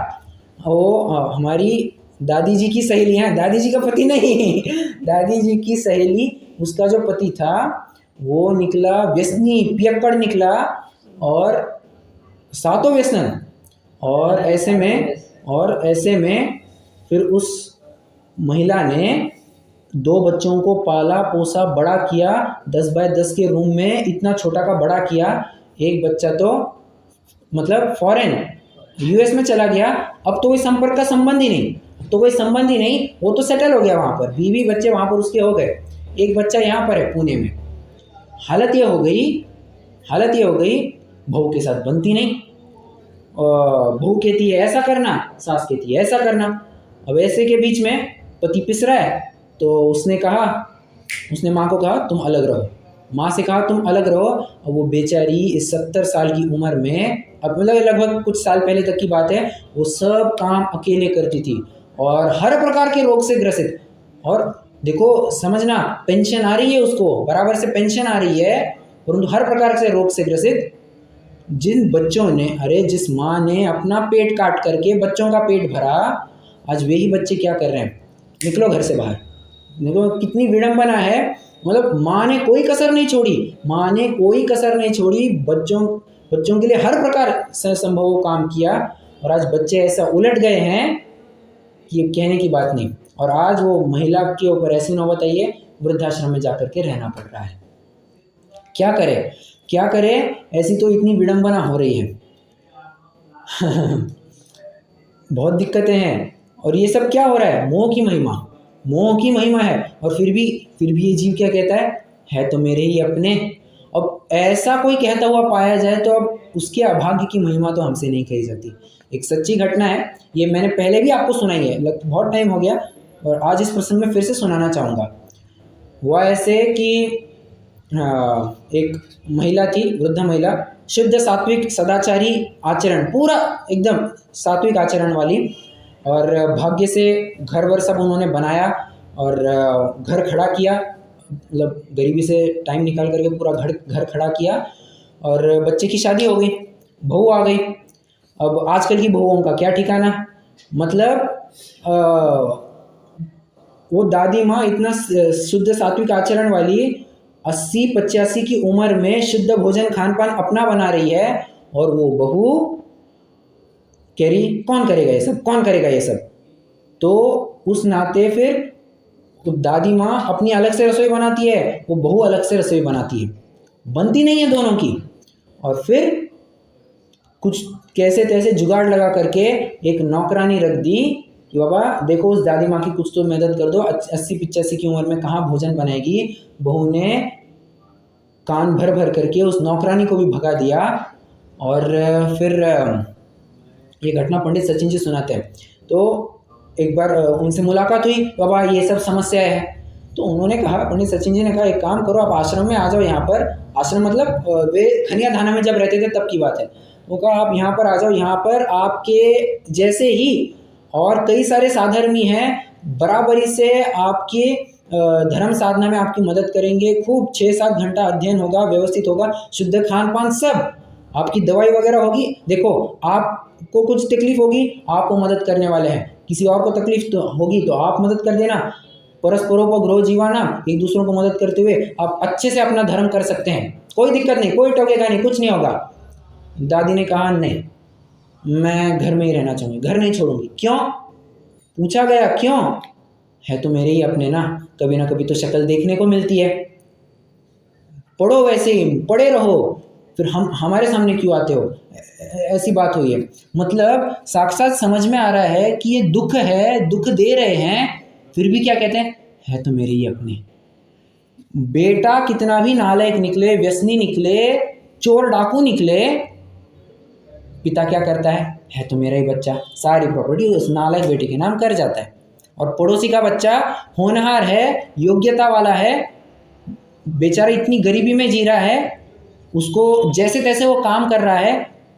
वो, हमारी दादी जी की सहेली है, दादी जी का पति नहीं, दादी जी की सहेली, उसका जो पति था वो निकला व्यसनी, पियक्कड़ निकला, और सातों व्यसन। और ऐसे में फिर उस महिला ने 2 बच्चों को पाला पोसा बड़ा किया, 10 बाय 10 के रूम में इतना छोटा का बड़ा किया। एक बच्चा तो मतलब फॉरेन यूएस में चला गया, अब तो कोई संपर्क का संबंध ही नहीं, तो कोई संबंध ही नहीं, वो तो सेटल हो गया वहाँ पर, बीवी बच्चे वहाँ पर उसके हो गए। एक बच्चा यहाँ पर है पुणे में। हालत ये हो गई बहू के साथ बनती नहीं, बहू कहती है ऐसा करना, सास कहती है ऐसा करना। अब ऐसे के बीच में पति पिस रहा है, तो उसने माँ को कहा तुम अलग रहो, माँ से कहा तुम अलग रहो। और वो बेचारी इस 70 साल की उम्र में, अब मतलब लगभग कुछ साल पहले तक की बात है, वो सब काम अकेले करती थी और हर प्रकार के रोग से ग्रसित। और देखो समझना, पेंशन आ रही है उसको, बराबर से पेंशन आ रही है, परंतु हर प्रकार से रोग से ग्रसित। जिन बच्चों ने, अरे जिस माँ ने अपना पेट काट करके बच्चों का पेट भरा, आज वही बच्चे क्या कर रहे हैं, निकलो घर से बाहर। देखो कितनी विडंबना है, मतलब माँ ने कोई कसर नहीं छोड़ी, बच्चों के लिए हर प्रकार से संभव काम किया। और आज बच्चे ऐसा उलट गए हैं कि ये कहने की बात नहीं। और आज वो महिला के ऊपर ऐसी नौबत आई है, वृद्धाश्रम में जाकर के रहना पड़ रहा है। क्या करे, ऐसी तो इतनी विडंबना हो रही है। बहुत दिक्कतें हैं। और ये सब क्या हो रहा है, मोह की महिमा है। और फिर भी ये जीव क्या कहता है तो मेरे ही अपने। अब ऐसा कोई कहता हुआ पाया जाए तो अब उसके अभाग्य की महिमा तो हमसे नहीं कही जाती। एक सच्ची घटना है, ये मैंने पहले भी आपको सुनाई है, बहुत टाइम हो गया, और आज इस प्रसंग में फिर से सुनाना चाहूँगा। हुआ ऐसे कि एक महिला थी, वृद्ध महिला, शुद्ध सात्विक सदाचारी आचरण, पूरा एकदम सात्विक आचरण वाली। और भाग्य से घर वर सब उन्होंने बनाया और घर खड़ा किया, मतलब गरीबी से टाइम निकाल करके पूरा घर खड़ा किया। और बच्चे की शादी हो गई, बहू आ गई। अब आजकल की बहुओं का क्या ठिकाना, मतलब वो दादी माँ इतना शुद्ध सात्विक आचरण वाली 80-85 की उम्र में शुद्ध भोजन खान पान अपना बना रही है, और वो बहू कह रही कौन करेगा ये सब। तो उस नाते फिर तो दादी माँ अपनी अलग से रसोई बनाती है, वो बहू अलग से रसोई बनाती है, बनती नहीं है दोनों की। और फिर कुछ कैसे तैसे जुगाड़ लगा करके एक नौकरानी रख दी कि बाबा देखो उस दादी माँ की कुछ तो मदद कर दो, 80-85 की उम्र में कहाँ भोजन बनाएगी। बहू ने कान भर करके उस नौकरानी को भी भगा दिया। और फिर ये घटना पंडित सचिन जी सुनाते हैं। तो एक बार उनसे मुलाकात हुई, बाबा ये सब समस्या है। तो उन्होंने कहा, पंडित सचिन जी ने कहा एक काम करो, आप आश्रम में आ जाओ। यहाँ पर आश्रम मतलब वे खनिया धाना में जब रहते थे तब की बात है। वो कहा आप यहाँ पर आ जाओ, यहाँ पर आपके जैसे ही और कई सारे साधर्मी हैं, बराबरी से आपके धर्म साधना में आपकी मदद करेंगे। खूब 6-7 घंटा अध्ययन होगा, व्यवस्थित होगा, शुद्ध खान पान, सब आपकी दवाई वगैरह होगी। देखो आपको कुछ तकलीफ होगी, आपको मदद करने वाले हैं, किसी और को तकलीफ तो होगी तो आप मदद कर देना। परस्परोपग्रह जीवाना, एक दूसरों को मदद करते हुए आप अच्छे से अपना धर्म कर सकते हैं, कोई दिक्कत नहीं, कोई टोकेगा नहीं, कुछ नहीं होगा। दादी ने कहा नहीं, मैं घर में ही रहना चाहूँगी, घर नहीं छोड़ूंगी। क्यों? पूछा गया क्यों? है तो मेरे ही अपने ना कभी तो शक्ल देखने को मिलती है। पढ़ो वैसे ही पढ़े रहो, फिर हमारे सामने क्यों आते हो? ऐसी बात हुई है। मतलब साक्षात समझ में आ रहा है कि ये दुख है, दुख दे रहे हैं, फिर भी क्या कहते हैं, है तो मेरे ही अपने। बेटा कितना भी नालायक निकले, व्यसनी निकले, चोर डाकू निकले, पिता क्या करता है तो मेरा ही बच्चा, सारी प्रॉपर्टी उस नालायक बेटे के नाम कर जाता है। और पड़ोसी का बच्चा होनहार है, योग्यता वाला है, बेचारा इतनी गरीबी में जी रहा है, उसको जैसे तैसे वो काम कर रहा है,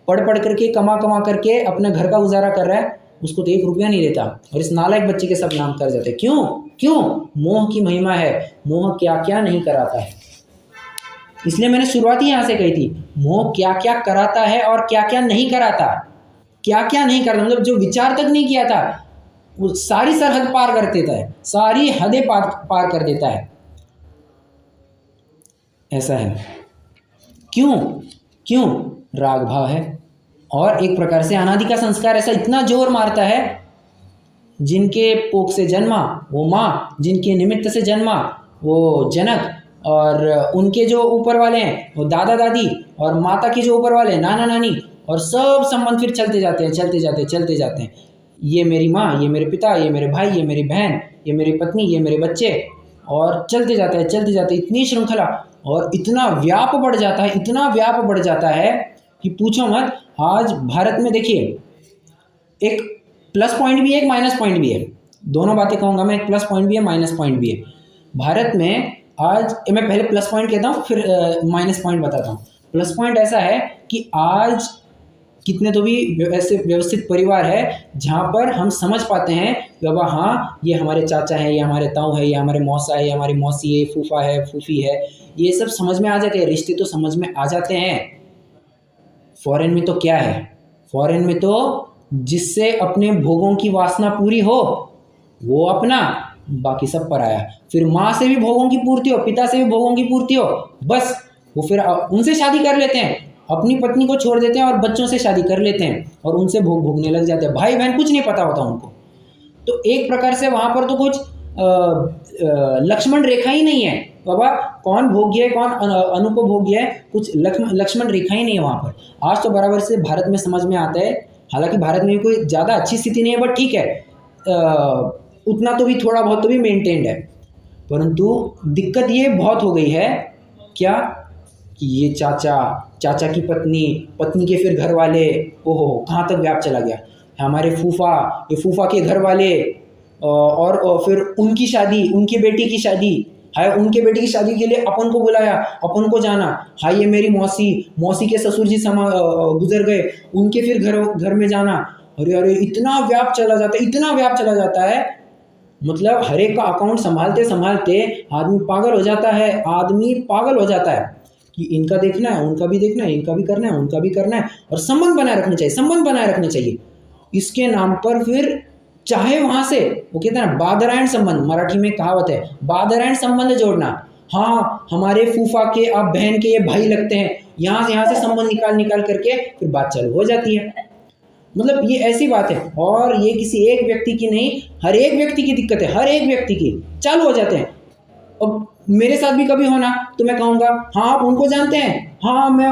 पढ़ करके कमा करके अपने घर का गुजारा कर रहा है, उसको तो 1 रुपया नहीं देता, और इस नालायक बच्चे के सब नाम कर जाते। क्यों? मोह की महिमा है। मोह क्या क्या नहीं कराता है। इसलिए मैंने शुरुआत ही यहाँ से कही थी, मोह क्या क्या कराता है और क्या क्या नहीं कराता। क्या क्या नहीं करता मतलब जो विचार तक नहीं किया था वो सारी सरहद पार कर देता है, सारी हदें पार कर देता है। ऐसा है। क्यों? राग भाव है, और एक प्रकार से अनादि का संस्कार ऐसा इतना जोर मारता है जिनके कोख से जन्मा वो माँ, जिनके निमित्त से जन्मा वो जनक, और उनके जो ऊपर वाले हैं वो दादा दादी, और माता के जो ऊपर वाले नाना नानी, और सब संबंध फिर चलते जाते हैं चलते जाते हैं चलते जाते हैं। ये मेरी माँ, ये मेरे पिता, ये मेरे भाई, ये मेरी बहन, ये मेरी पत्नी, ये मेरे बच्चे, और चलते जाते हैं चलते जाते हैं। इतनी श्रृंखला और इतना व्याप बढ़ जाता है, इतना व्याप बढ़ जाता है कि पूछो मत। आज भारत में देखिए, एक प्लस पॉइंट भी है, एक माइनस पॉइंट भी है, दोनों बातें कहूँगा मैं, एक प्लस पॉइंट भी है, माइनस पॉइंट भी है। भारत में आज, मैं पहले प्लस पॉइंट कहता हूँ फिर माइनस पॉइंट बताता हूँ। प्लस पॉइंट ऐसा है कि आज कितने तो भी ऐसे व्यवस्थित परिवार है जहाँ पर हम समझ पाते हैं कि बाबा हाँ ये हमारे चाचा है, ये हमारे ताऊ है, ये हमारे मौसा है, ये हमारी मौसी है, फूफा है, फूफी है, ये सब समझ में आ जाते हैं, रिश्ते तो समझ में आ जाते हैं। फॉरेन में तो क्या है, फॉरेन में तो जिससे अपने भोगों की वासना पूरी हो वो अपना, बाकी सब पराया। फिर माँ से भी भोगों की पूर्ति हो, पिता से भी भोगों की पूर्ति हो, बस वो फिर उनसे शादी कर लेते हैं, अपनी पत्नी को छोड़ देते हैं और बच्चों से शादी कर लेते हैं और उनसे भोगने लग जाते हैं। भाई बहन कुछ नहीं पता होता उनको। तो एक प्रकार से वहाँ पर तो कुछ लक्ष्मण रेखा ही नहीं है, बाबा कौन भोग्य है कौन अनुपभोग्य है, कुछ लक्ष्मण रेखा ही नहीं है वहाँ पर। आज तो बराबर से भारत में समझ में आता है, हालांकि भारत में भी कोई ज़्यादा अच्छी स्थिति नहीं है, बट ठीक है, उतना तो भी थोड़ा बहुत तो भी मेंटेन्ड है। परंतु दिक्कत ये बहुत हो गई है क्या कि ये चाचा की पत्नी के फिर घर वाले, ओहो कहाँ तक व्याप चला गया, हमारे फूफा, ये फूफा के घर वाले, और फिर उनकी शादी, उनकी बेटी की शादी है, उनके बेटी की शादी के लिए अपन को बुलाया, अपन को जाना, हाँ ये मेरी मौसी के ससुर जी गुजर गए, उनके फिर घर में जाना। अरे अरे इतना व्याप चला जाता है, इतना व्याप चला जाता है, मतलब हर एक का अकाउंट संभालते संभालते आदमी पागल हो जाता है, आदमी पागल हो जाता है कि इनका देखना है, उनका भी देखना है, इनका भी करना है, उनका भी करना है, और संबंध बनाए रखने चाहिए, संबंध बनाए रखने चाहिए। इसके नाम पर फिर चाहे वहाँ से वो कहते हैं ना बादरायण संबंध, मराठी में कहावत है बादरायण संबंध जोड़ना, हाँ हमारे फूफा के आप बहन के ये भाई लगते हैं, यहाँ से संबंध निकाल करके फिर बात चालू हो जाती है। मतलब ये ऐसी बात है, और ये किसी एक व्यक्ति की नहीं, हर एक व्यक्ति की दिक्कत है, हर एक व्यक्ति की चालू हो जाते हैं। अब मेरे साथ भी कभी होना तो मैं कहूँगा हाँ आप उनको जानते हैं, हाँ मैं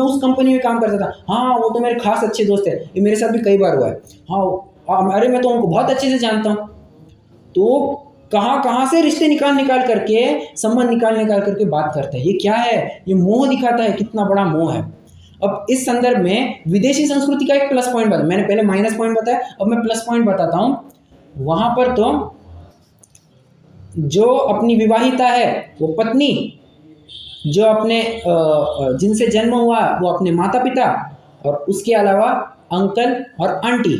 उस कंपनी में काम करता था, हाँ वो तो मेरे खास अच्छे दोस्त है, ये मेरे साथ भी कई बार हुआ है, हाँ अरे मैं तो उनको बहुत अच्छे से जानता हूँ। तो कहाँ से रिश्ते निकाल करके, संबंध निकाल करके बात करता है। ये क्या है, ये मोह दिखाता है, कितना बड़ा मोह है। अब इस संदर्भ में विदेशी संस्कृति का एक प्लस पॉइंट बताया, मैंने पहले माइनस पॉइंट बताया, अब मैं प्लस पॉइंट बताता हूँ। वहाँ पर तो जो अपनी विवाहिता है वो पत्नी, जो अपने जिनसे जन्म हुआ वो अपने माता पिता, और उसके अलावा अंकल और आंटी,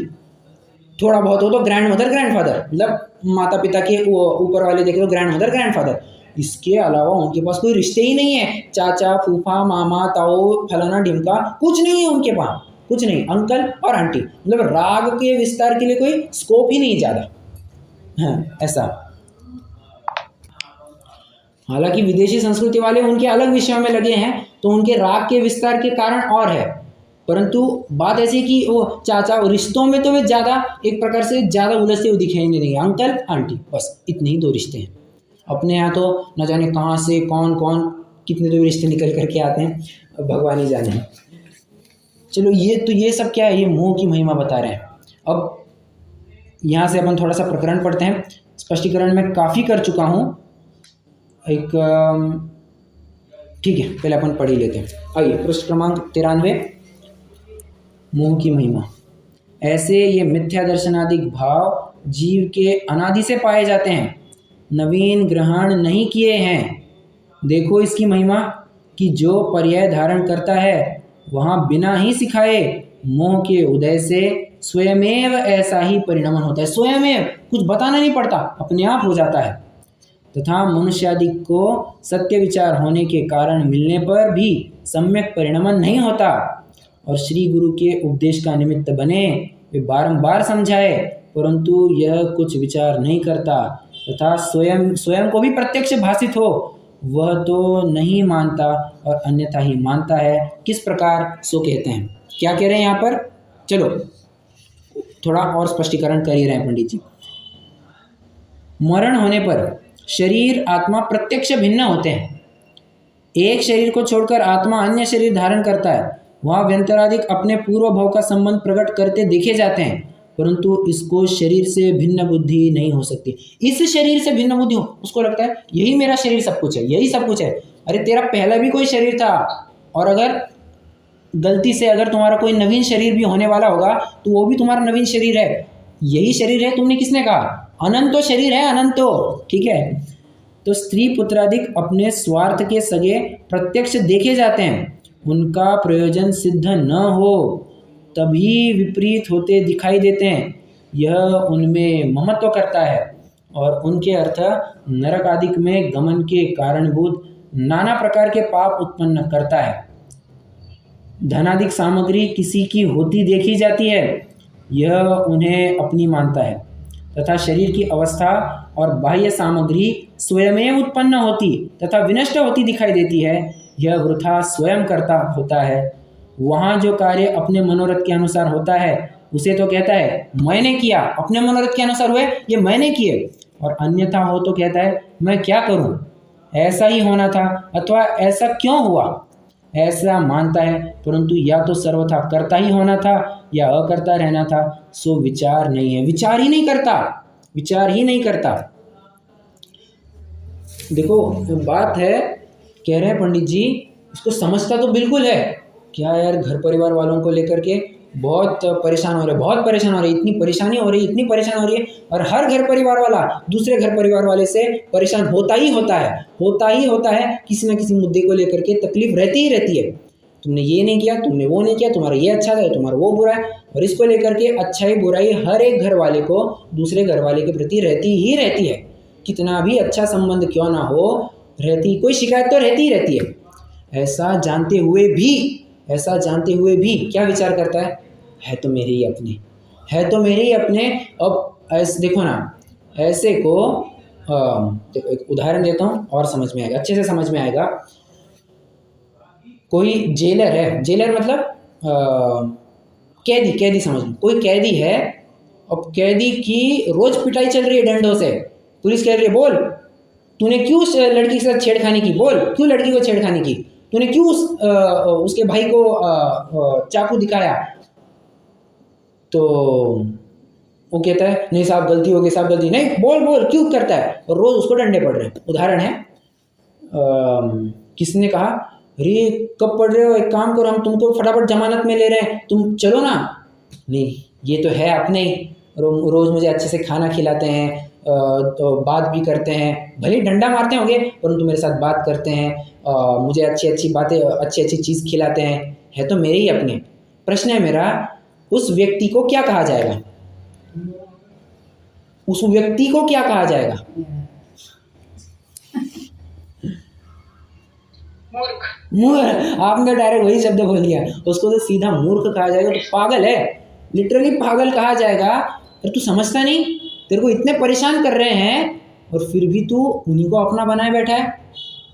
थोड़ा बहुत हो तो ग्रैंड मदर ग्रैंड फादर, मतलब माता पिता के ऊपर वाले देखे तो ग्रैंड मदर ग्रैंड फादर। इसके अलावा उनके पास कोई रिश्ते ही नहीं है, चाचा फूफा मामा ताऊ फलाना ढिमका कुछ नहीं है उनके पास, कुछ नहीं, अंकल और आंटी, मतलब राग के विस्तार के लिए कोई स्कोप ही नहीं ज़्यादा, हाँ ऐसा। हालांकि विदेशी संस्कृति वाले उनके अलग विषयों में लगे हैं तो उनके राग के विस्तार के कारण और है, परंतु बात ऐसी कि वो चाचा रिश्तों में तो वे ज़्यादा एक प्रकार से ज़्यादा उलझते हुए दिखाई नहीं देंगे, अंकल आंटी बस इतने ही दो रिश्ते हैं। अपने यहाँ तो न जाने कहाँ से कौन कितने तो रिश्ते निकल करके आते हैं, भगवान ही जाने। चलो ये सब क्या है, ये मोह की महिमा बता रहे हैं। अब यहाँ से अपन थोड़ा सा प्रकरण पढ़ते हैं, स्पष्टीकरण मैं काफ़ी कर चुका हूँ, एक ठीक है पहले अपन पढ़ ही लेते हैं। आइए पृष्ठ क्रमांक 93, मोह की महिमा। ऐसे ये मिथ्या दर्शनादिक भाव जीव के अनादि से पाए जाते हैं, नवीन ग्रहण नहीं किए हैं। देखो इसकी महिमा कि जो पर्याय धारण करता है वहाँ बिना ही सिखाए मोह के उदय से स्वयमेव ऐसा ही परिणमन होता है, स्वयमेव कुछ बताना नहीं पड़ता, अपने आप हो जाता है। तथा मनुष्यादि को सत्य विचार होने के कारण मिलने पर भी सम्यक परिणमन नहीं होता, और श्री गुरु के उपदेश का निमित्त बने वे बारंबार समझाए परंतु यह कुछ विचार नहीं करता, तथा स्वयं को भी प्रत्यक्ष भाषित हो वह तो नहीं मानता और अन्यथा ही मानता है। किस प्रकार सो कहते हैं, क्या कह रहे हैं यहाँ पर, चलो थोड़ा और स्पष्टीकरण कर ही रहे हैं पंडित जी। मरण होने पर शरीर आत्मा प्रत्यक्ष भिन्न होते हैं। एक शरीर को छोड़कर आत्मा अन्य शरीर धारण करता है। वहाँ व्यंतराधिक अपने पूर्व भाव का संबंध प्रकट करते देखे जाते हैं, परंतु इसको शरीर से भिन्न बुद्धि नहीं हो सकती। इस शरीर से भिन्न बुद्धि हो, उसको लगता है यही मेरा शरीर सब कुछ है, यही सब कुछ है। अरे तेरा पहला भी कोई शरीर था, और अगर गलती से अगर तुम्हारा कोई नवीन शरीर भी होने वाला होगा तो वो भी तुम्हारा नवीन शरीर है। यही शरीर है, तुमने किसने कहा? अनंतो शरीर है, अनंतो। ठीक है, तो स्त्री पुत्रादिक अपने स्वार्थ के सगे प्रत्यक्ष देखे जाते हैं। उनका प्रयोजन सिद्ध न हो तभी विपरीत होते दिखाई देते हैं। यह उनमें ममत्व करता है और उनके अर्थ नरक आदि में गमन के कारणभूत नाना प्रकार के पाप उत्पन्न करता है। धनाधिक सामग्री किसी की होती देखी जाती है, यह उन्हें अपनी मानता है, तथा शरीर की अवस्था और बाह्य सामग्री स्वयं उत्पन्न होती तथा विनष्ट होती दिखाई देती है, यह वृथा स्वयं करता होता है। वहाँ जो कार्य अपने मनोरथ के अनुसार होता है उसे तो कहता है मैंने किया, अपने मनोरथ के अनुसार हुए ये मैंने किए, और अन्यथा हो तो कहता है मैं क्या करूँ, ऐसा ही होना था अथवा ऐसा क्यों हुआ, ऐसा मानता है। परंतु या तो सर्वथा करता ही होना था या अकर्ता रहना था, सो विचार नहीं है। विचार ही नहीं करता, विचार ही नहीं करता। देखो बात है, कह रहे हैं पंडित जी, इसको समझता तो बिल्कुल है। क्या यार, घर परिवार वालों को लेकर के बहुत परेशान हो रहे, बहुत परेशान हो रहे, इतनी परेशानी हो रही, इतनी परेशान हो रही है। और हर घर परिवार वाला दूसरे घर परिवार वाले से परेशान होता ही होता है, होता ही होता है। किसी न किसी मुद्दे को लेकर के तकलीफ रहती ही रहती है। तुमने ये नहीं किया, तुमने वो नहीं किया, तुम्हारा ये अच्छा है, तुम्हारा वो बुरा है। और इसको लेकर के अच्छाई बुराई हर एक घर वाले को दूसरे घर वाले के प्रति रहती ही रहती है। कितना भी अच्छा संबंध क्यों ना हो, रहती, कोई शिकायत तो रहती ही रहती है। ऐसा जानते हुए भी क्या विचार करता है तो मेरे ही अपने, है तो मेरे ही अपने। अब ऐसे देखो ना, ऐसे को एक उदाहरण देता हूँ और समझ में आएगा, अच्छे से समझ में आएगा। कोई जेलर है, जेलर मतलब कैदी समझ लो। कोई कैदी है, अब कैदी की रोज पिटाई चल रही है डंडों से। पुलिस कह रही है बोल तूने क्यों उस लड़की के साथ छेड़खानी की, बोल क्यों लड़की को छेड़खानी की, तूने क्यों उसके भाई को चाकू दिखाया। तो वो कहता है नहीं साहब गलती हो गई, साहब गलती नहीं, बोल क्यों करता है, और रोज उसको डंडे पड़ रहे हैं। उदाहरण है, किसने कहा अरे कब पढ़ रहे हो, एक काम करो हम तुमको फटाफट जमानत में ले रहे हैं, तुम चलो ना। नहीं ये तो है अपने ही, रोज मुझे अच्छे से खाना खिलाते हैं, तो बात भी करते हैं, भले डंडा मारते होंगे परंतु मेरे साथ बात करते हैं, मुझे अच्छी बातें, अच्छी चीज़ खिलाते हैं, है तो मेरे ही अपने। प्रश्न है मेरा, उस व्यक्ति को क्या कहा जाएगा, उस व्यक्ति को क्या कहा जाएगा? मूर्ख। आपने डायरेक्ट वही शब्द बोल दिया, उसको तो सीधा मूर्ख कहा जाएगा। तो पागल है, लिटरली पागल कहा जाएगा। पर तू समझता नहीं, तेरे को इतने परेशान कर रहे हैं और फिर भी तू उन्हीं को अपना बनाए बैठा है,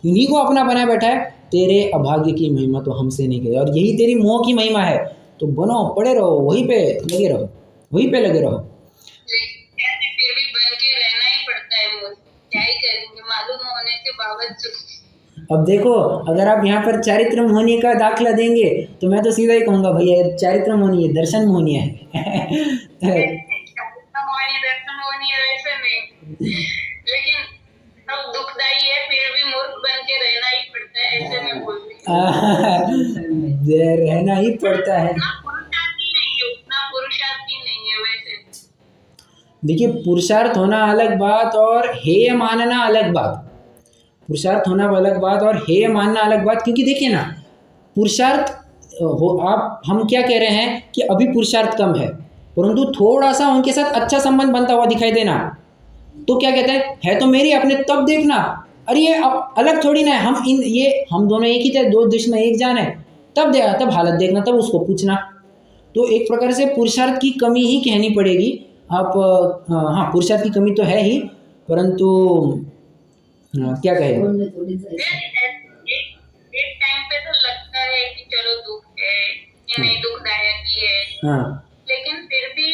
उन्हीं को अपना बनाए बैठा है। तेरे अभाग्य की महिमा तो हमसे नहीं करे, और यही तेरी मोह की महिमा है। तो बनो, पड़े रहो, वहीं पे लगे रहो, वहीं पे लगे रहो। फिर भी बन के रहना ही पड़ता है, वो क्या ही करेंगे मालूम होने के बावजूद। अब देखो, अगर आप यहाँ पर चारित्र मोहनी का दाखला देंगे तो मैं तो सीधा ही कहूँगा भैया चारित्र मोहनी है, दर्शन मोहनी है। वैसे नहीं, लेकिन अब दुखदाई है, फिर भी मूर्ख बन के रहना ही पड़ता है, ऐसे में बोल रहना ही पड़ता है। उतना पुरुषार्थी नहीं है वैसे। देखिए, पुरुषार्थ होना अलग बात और हेय मानना अलग बात। पुरुषार्थ होना अलग बात और हेय मानना अलग बात। क्योंकि देखिए ना, पुरुषार्थ हो, आप हम क्या कह रहे हैं कि अभी पुरुषार्थ कम है, परंतु थोड़ा सा उनके साथ अच्छा संबंध बनता हुआ दिखाई देना तो क्या कहते हैं, है तो मेरी अपने, तब देखना अरे ये अब अलग थोड़ी ना है, हम दोनों एक ही थे, दो दुश्मन एक जान है, तब हालत देखना, तब उसको पूछना। तो एक प्रकार से पुरुषार्थ की कमी ही कहनी पड़ेगी। आप हाँ, पुरुषार्थ की कमी तो है ही, परंतु क्या कहें, एक टाइम पे तो लगता है कि चलो दुख है, ये नहीं दुखदायक ही है, हाँ, लेकिन फिर भी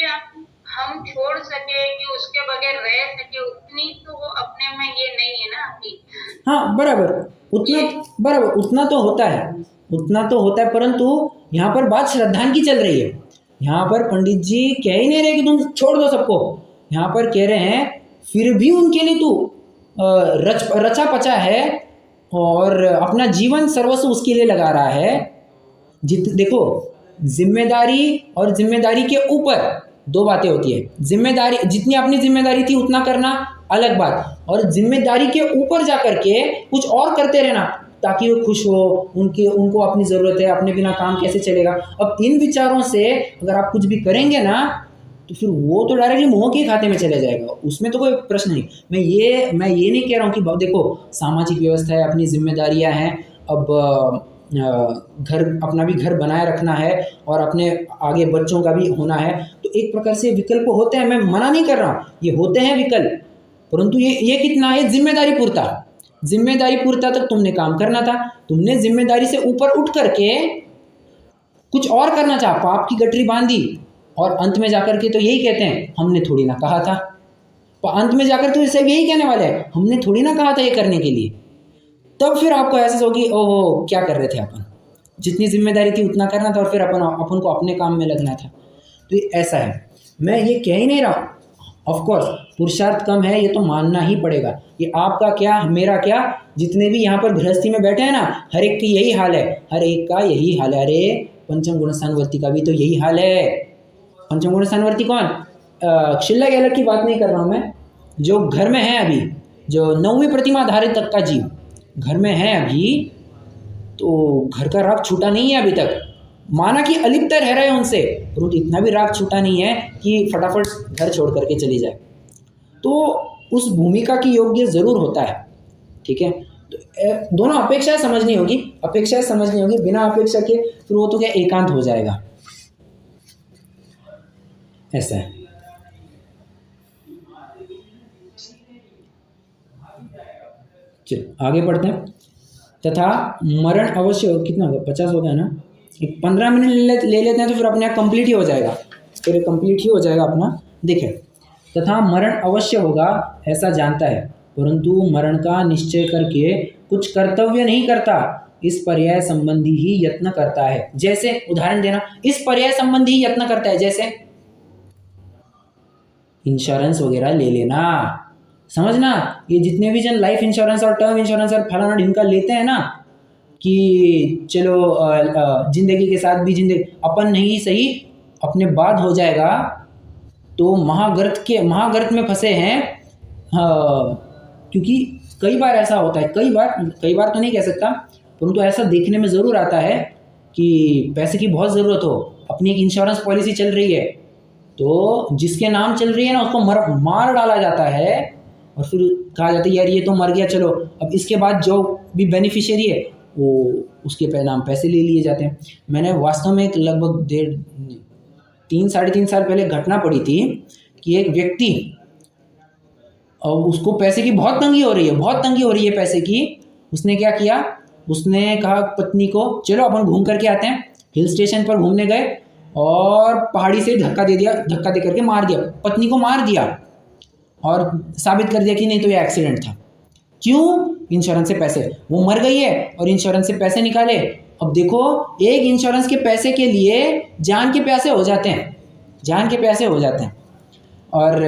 हम छोड़ सके कि उसके बगैर रह सके, उतनी तो में ये नहीं है ना अभी। हाँ बराबर उतना तो होता है, परंतु यहाँ पर बात श्रद्धान की चल रही है। यहाँ पर पंडित जी कह ही नहीं रहे कि तुम छोड़ दो सबको, यहाँ पर कह रहे हैं फिर भी उनके लिए तू रचा पचा है और अपना जीवन सर्वस्व उसके लिए लगा रहा है। देखो, जिम्मेदारी और जिम्मेदारी के ऊपर दो बातें होती है। जिम्मेदारी, जितनी अपनी जिम्मेदारी थी उतना करना अलग बात, और जिम्मेदारी के ऊपर जा करके कुछ और करते रहना ताकि वो खुश हो, उनको अपनी ज़रूरत है, अपने बिना काम कैसे चलेगा। अब इन विचारों से अगर आप कुछ भी करेंगे ना तो फिर वो तो डायरेक्टली मोह के खाते में चले जाएगा, उसमें तो कोई प्रश्न नहीं। मैं ये नहीं कह रहा हूँ कि देखो सामाजिक व्यवस्था है, अपनी जिम्मेदारियाँ हैं, अब अपना भी घर बनाए रखना है और अपने आगे बच्चों का भी होना है, तो एक प्रकार से विकल्प होते हैं, मैं मना नहीं कर रहा हूँ, ये होते हैं विकल्प, परंतु ये कितना है, जिम्मेदारी पूर्ता तक तुमने काम करना था। तुमने जिम्मेदारी से ऊपर उठ करके कुछ और करना चाहा, पाप की गठरी बांधी, और अंत में जाकर के तो यही कहते हैं हमने थोड़ी ना कहा था। अंत में जाकर तो सब यही कहने वाले हैं हमने थोड़ी ना कहा था ये करने के लिए। तब फिर आपको एहसास होगी ओहो क्या कर रहे थे अपन, जितनी जिम्मेदारी थी उतना करना था और फिर अपन को अपने काम में लगना था। तो ये ऐसा है, मैं ये कह ही नहीं रहा, ऑफ कोर्स पुरुषार्थ कम है, ये तो मानना ही पड़ेगा। ये आपका क्या मेरा क्या, जितने भी यहाँ पर गृहस्थी में बैठे हैं ना, हर एक की यही हाल है, हर एक का यही हाल है। अरे पंचम गुण स्थानवर्ती का भी तो यही हाल है। पंचम गुण स्थानवर्ती कौन, क्षुल्लक अलग की बात नहीं कर रहा हूँ मैं, जो घर में है अभी, जो 9वीं प्रतिमा धारित तक का जीव घर में है अभी, तो घर का राग छूटा नहीं है अभी तक। माना कि अलिप्त रह रहे हैं उनसे, परंतु इतना भी राग छूटा नहीं है कि फटाफट घर छोड़ करके चली जाए। तो उस भूमिका की योग्य ज़रूर होता है, ठीक है। तो दोनों अपेक्षाएं समझनी होगी, बिना अपेक्षा के फिर वो तो क्या एकांत हो जाएगा, ऐसा है। चलो आगे बढ़ते हैं। तथा मरण अवश्य, कितना होगा 50 होगा ना, 15 मिनट ले लेते हैं तो फिर अपने आप कंप्लीट ही हो जाएगा, अपना। देखें, तथा मरण अवश्य होगा ऐसा जानता है, परंतु मरण का निश्चय करके कुछ कर्तव्य नहीं करता, इस पर्याय संबंधी ही यत्न करता है। जैसे उदाहरण देना, इस पर्याय संबंधी ही यत्न करता है, जैसे इंश्योरेंस वगैरह ले लेना, समझना। ये जितने भी जन लाइफ इंश्योरेंस और टर्म इंश्योरेंस और फलाना ढिमका लेते हैं ना, कि चलो जिंदगी के साथ भी जिंदगी अपन नहीं सही अपने बाद हो जाएगा, तो महागर्त में फंसे हैं। क्योंकि कई बार ऐसा होता है, कई बार तो नहीं कह सकता, परंतु ऐसा देखने में ज़रूर आता है कि पैसे की बहुत ज़रूरत हो, अपनी एक इंश्योरेंस पॉलिसी चल रही है, तो जिसके नाम चल रही है ना उसको मार डाला जाता है, और फिर कहा जाता है यार ये तो मर गया, चलो अब इसके बाद जो भी बेनिफिशियरी है वो उसके नाम पैसे ले लिए जाते हैं। मैंने वास्तव में एक लगभग 3-3.5 साल पहले घटना पड़ी थी कि एक व्यक्ति, और उसको पैसे की बहुत तंगी हो रही है पैसे की। उसने क्या किया, उसने कहा पत्नी को चलो अपन घूम करके आते हैं। हिल स्टेशन पर घूमने गए और पहाड़ी से धक्का दे करके मार दिया, पत्नी को मार दिया, और साबित कर दिया कि नहीं तो ये एक्सीडेंट था। क्यों? इंश्योरेंस से पैसे, वो मर गई है और इंश्योरेंस से पैसे निकाले। अब देखो, एक इंश्योरेंस के पैसे के लिए जान के प्यासे हो जाते हैं, और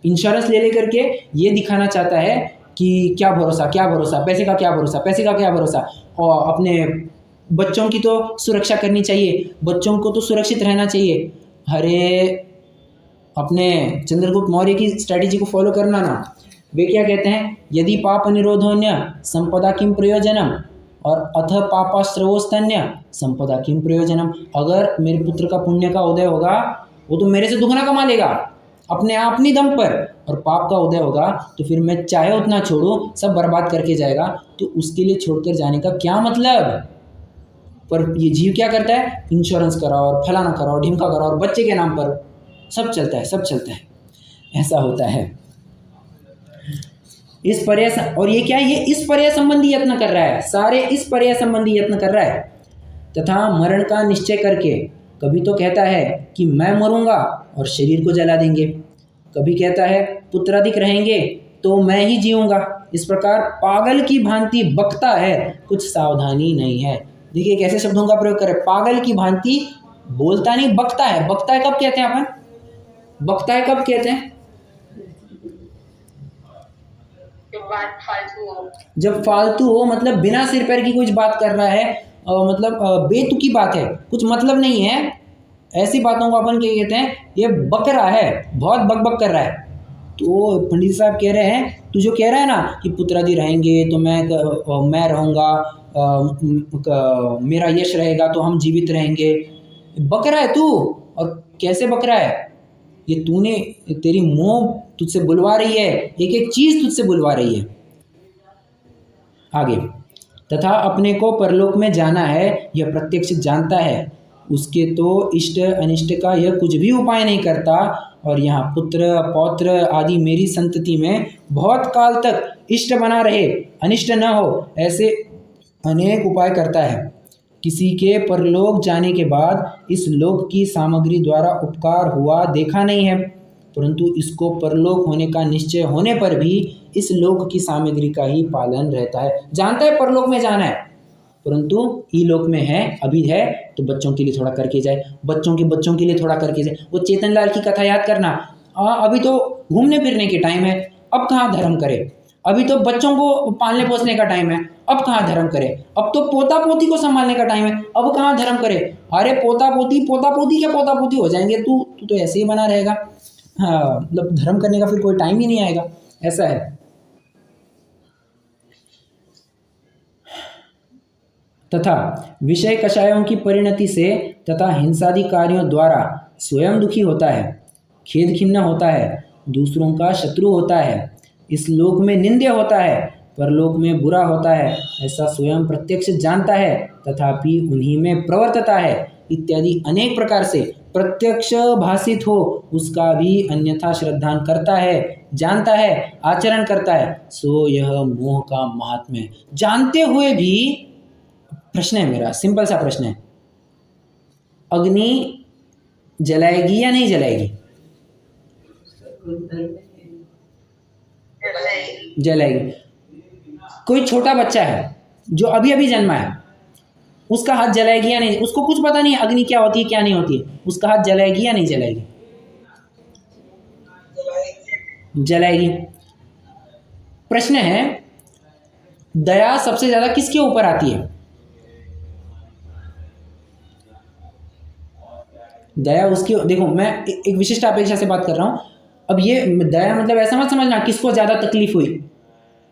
इंश्योरेंस ले लेकर के ये दिखाना चाहता है कि क्या भरोसा, पैसे का क्या भरोसा, और अपने बच्चों की तो सुरक्षा करनी चाहिए, बच्चों को तो सुरक्षित रहना चाहिए। अरे अपने चंद्रगुप्त मौर्य की स्ट्रैटेजी को फॉलो करना ना। वे क्या कहते हैं, यदि पाप निरोधोन्य संपदा किम प्रयोजनम, और अथ पापाश्रवोस्तन्य संपदा किम प्रयोजनम। अगर मेरे पुत्र का पुण्य का उदय होगा वो तो मेरे से दुगना कमा लेगा अपने अपनी दम पर, और पाप का उदय होगा तो फिर मैं चाहे उतना छोड़ूं सब बर्बाद करके जाएगा, तो उसके लिए छोड़कर जाने का क्या मतलब। पर ये जीव क्या करता है, इंश्योरेंस कराओ और फलाना कराओ, ढिमका कराओ, और बच्चे के नाम पर सब चलता है, ऐसा होता है। इस पर्याय, और ये क्या है, ये इस पर्याय संबंधी यत्न कर रहा है, सारे इस पर्याय संबंधी यत्न कर रहा है। तथा मरण का निश्चय करके कभी तो कहता है कि मैं मरूंगा और शरीर को जला देंगे, कभी कहता है पुत्राधिक रहेंगे तो मैं ही जीऊँगा। इस प्रकार पागल की भांति बकता है, कुछ सावधानी नहीं है। देखिए कैसे शब्दों का प्रयोग करें, पागल की भांति बोलता नहीं, बकता है। बकता है कब कहते हैं अपन, बकता है कब कहते हैं, जब बात फालतू हो, जब फालतू हो, मतलब बिना सिर पैर की कुछ बात कर रहा है, मतलब बेतुकी बात है, कुछ मतलब नहीं है, ऐसी बातों को अपन क्या कहते हैं, ये बक रहा है, बहुत बक बक कर रहा है। तो पंडित साहब कह रहे हैं, तू जो कह रहा है ना कि पुत्रादि रहेंगे तो मैं रहूँगा, मेरा यश रहेगा तो हम जीवित रहेंगे, बक रहा है तू। और कैसे बक रहा है, ये तूने, तेरी मोह तुझसे बुलवा रही है, एक एक चीज़ तुझसे बुलवा रही है। आगे, तथा अपने को परलोक में जाना है यह प्रत्यक्ष जानता है, उसके तो इष्ट अनिष्ट का यह कुछ भी उपाय नहीं करता, और यहाँ पुत्र पौत्र आदि मेरी संतति में बहुत काल तक इष्ट बना रहे, अनिष्ट न हो, ऐसे अनेक उपाय करता है। किसी के परलोक जाने के बाद इस लोक की सामग्री द्वारा उपकार हुआ देखा नहीं है, परंतु इसको परलोक होने का निश्चय होने पर भी इस लोक की सामग्री का ही पालन रहता है। जानता है परलोक में जाना है, परंतु इलोक में है, अभी है तो बच्चों के लिए थोड़ा करके जाए, बच्चों के लिए थोड़ा करके जाए। वो चेतनलाल की कथा याद करना, अभी तो घूमने फिरने के टाइम है, अब कहाँ धर्म करे, अभी तो बच्चों को पालने पोसने का टाइम है, अब कहाँ धर्म करे, अब तो पोता पोती को संभालने का टाइम है, अब कहाँ धर्म करे। अरे पोता पोती क्या पोता पोती हो जाएंगे, तू तो ऐसे ही बना रहेगा। हाँ, मतलब धर्म करने का फिर कोई टाइम ही नहीं आएगा, ऐसा है। तथा विषय कषायों की परिणति से तथा हिंसादि कार्यों द्वारा स्वयं दुखी होता है, खेद खिन्न होता है, दूसरों का शत्रु होता है, इस लोक में निंद्य होता है, परलोक में बुरा होता है, ऐसा स्वयं प्रत्यक्ष जानता है, तथापि उन्हीं में प्रवर्तता है, इत्यादि अनेक प्रकार से प्रत्यक्ष भाषित हो उसका भी अन्यथा श्रद्धान करता है, जानता है, आचरण करता है, सो यह मोह का महात्म्य है। जानते हुए भी, प्रश्न है मेरा, सिंपल सा प्रश्न है, अग्नि जलाएगी या नहीं जलाएगी? जलाएगी। कोई छोटा बच्चा है जो अभी अभी जन्मा है, उसका हाथ जलाएगी या नहीं? उसको कुछ पता नहीं अग्नि क्या होती है क्या नहीं होती है, उसका हाथ जलाएगी या नहीं जलाएगी? जलाएगी। प्रश्न है, दया सबसे ज्यादा किसके ऊपर आती है? दया उसकी, देखो मैं एक विशिष्ट अपेक्षा से बात कर रहा हूं। अब ये दया मतलब ऐसा मत समझना किसको ज्यादा तकलीफ हुई,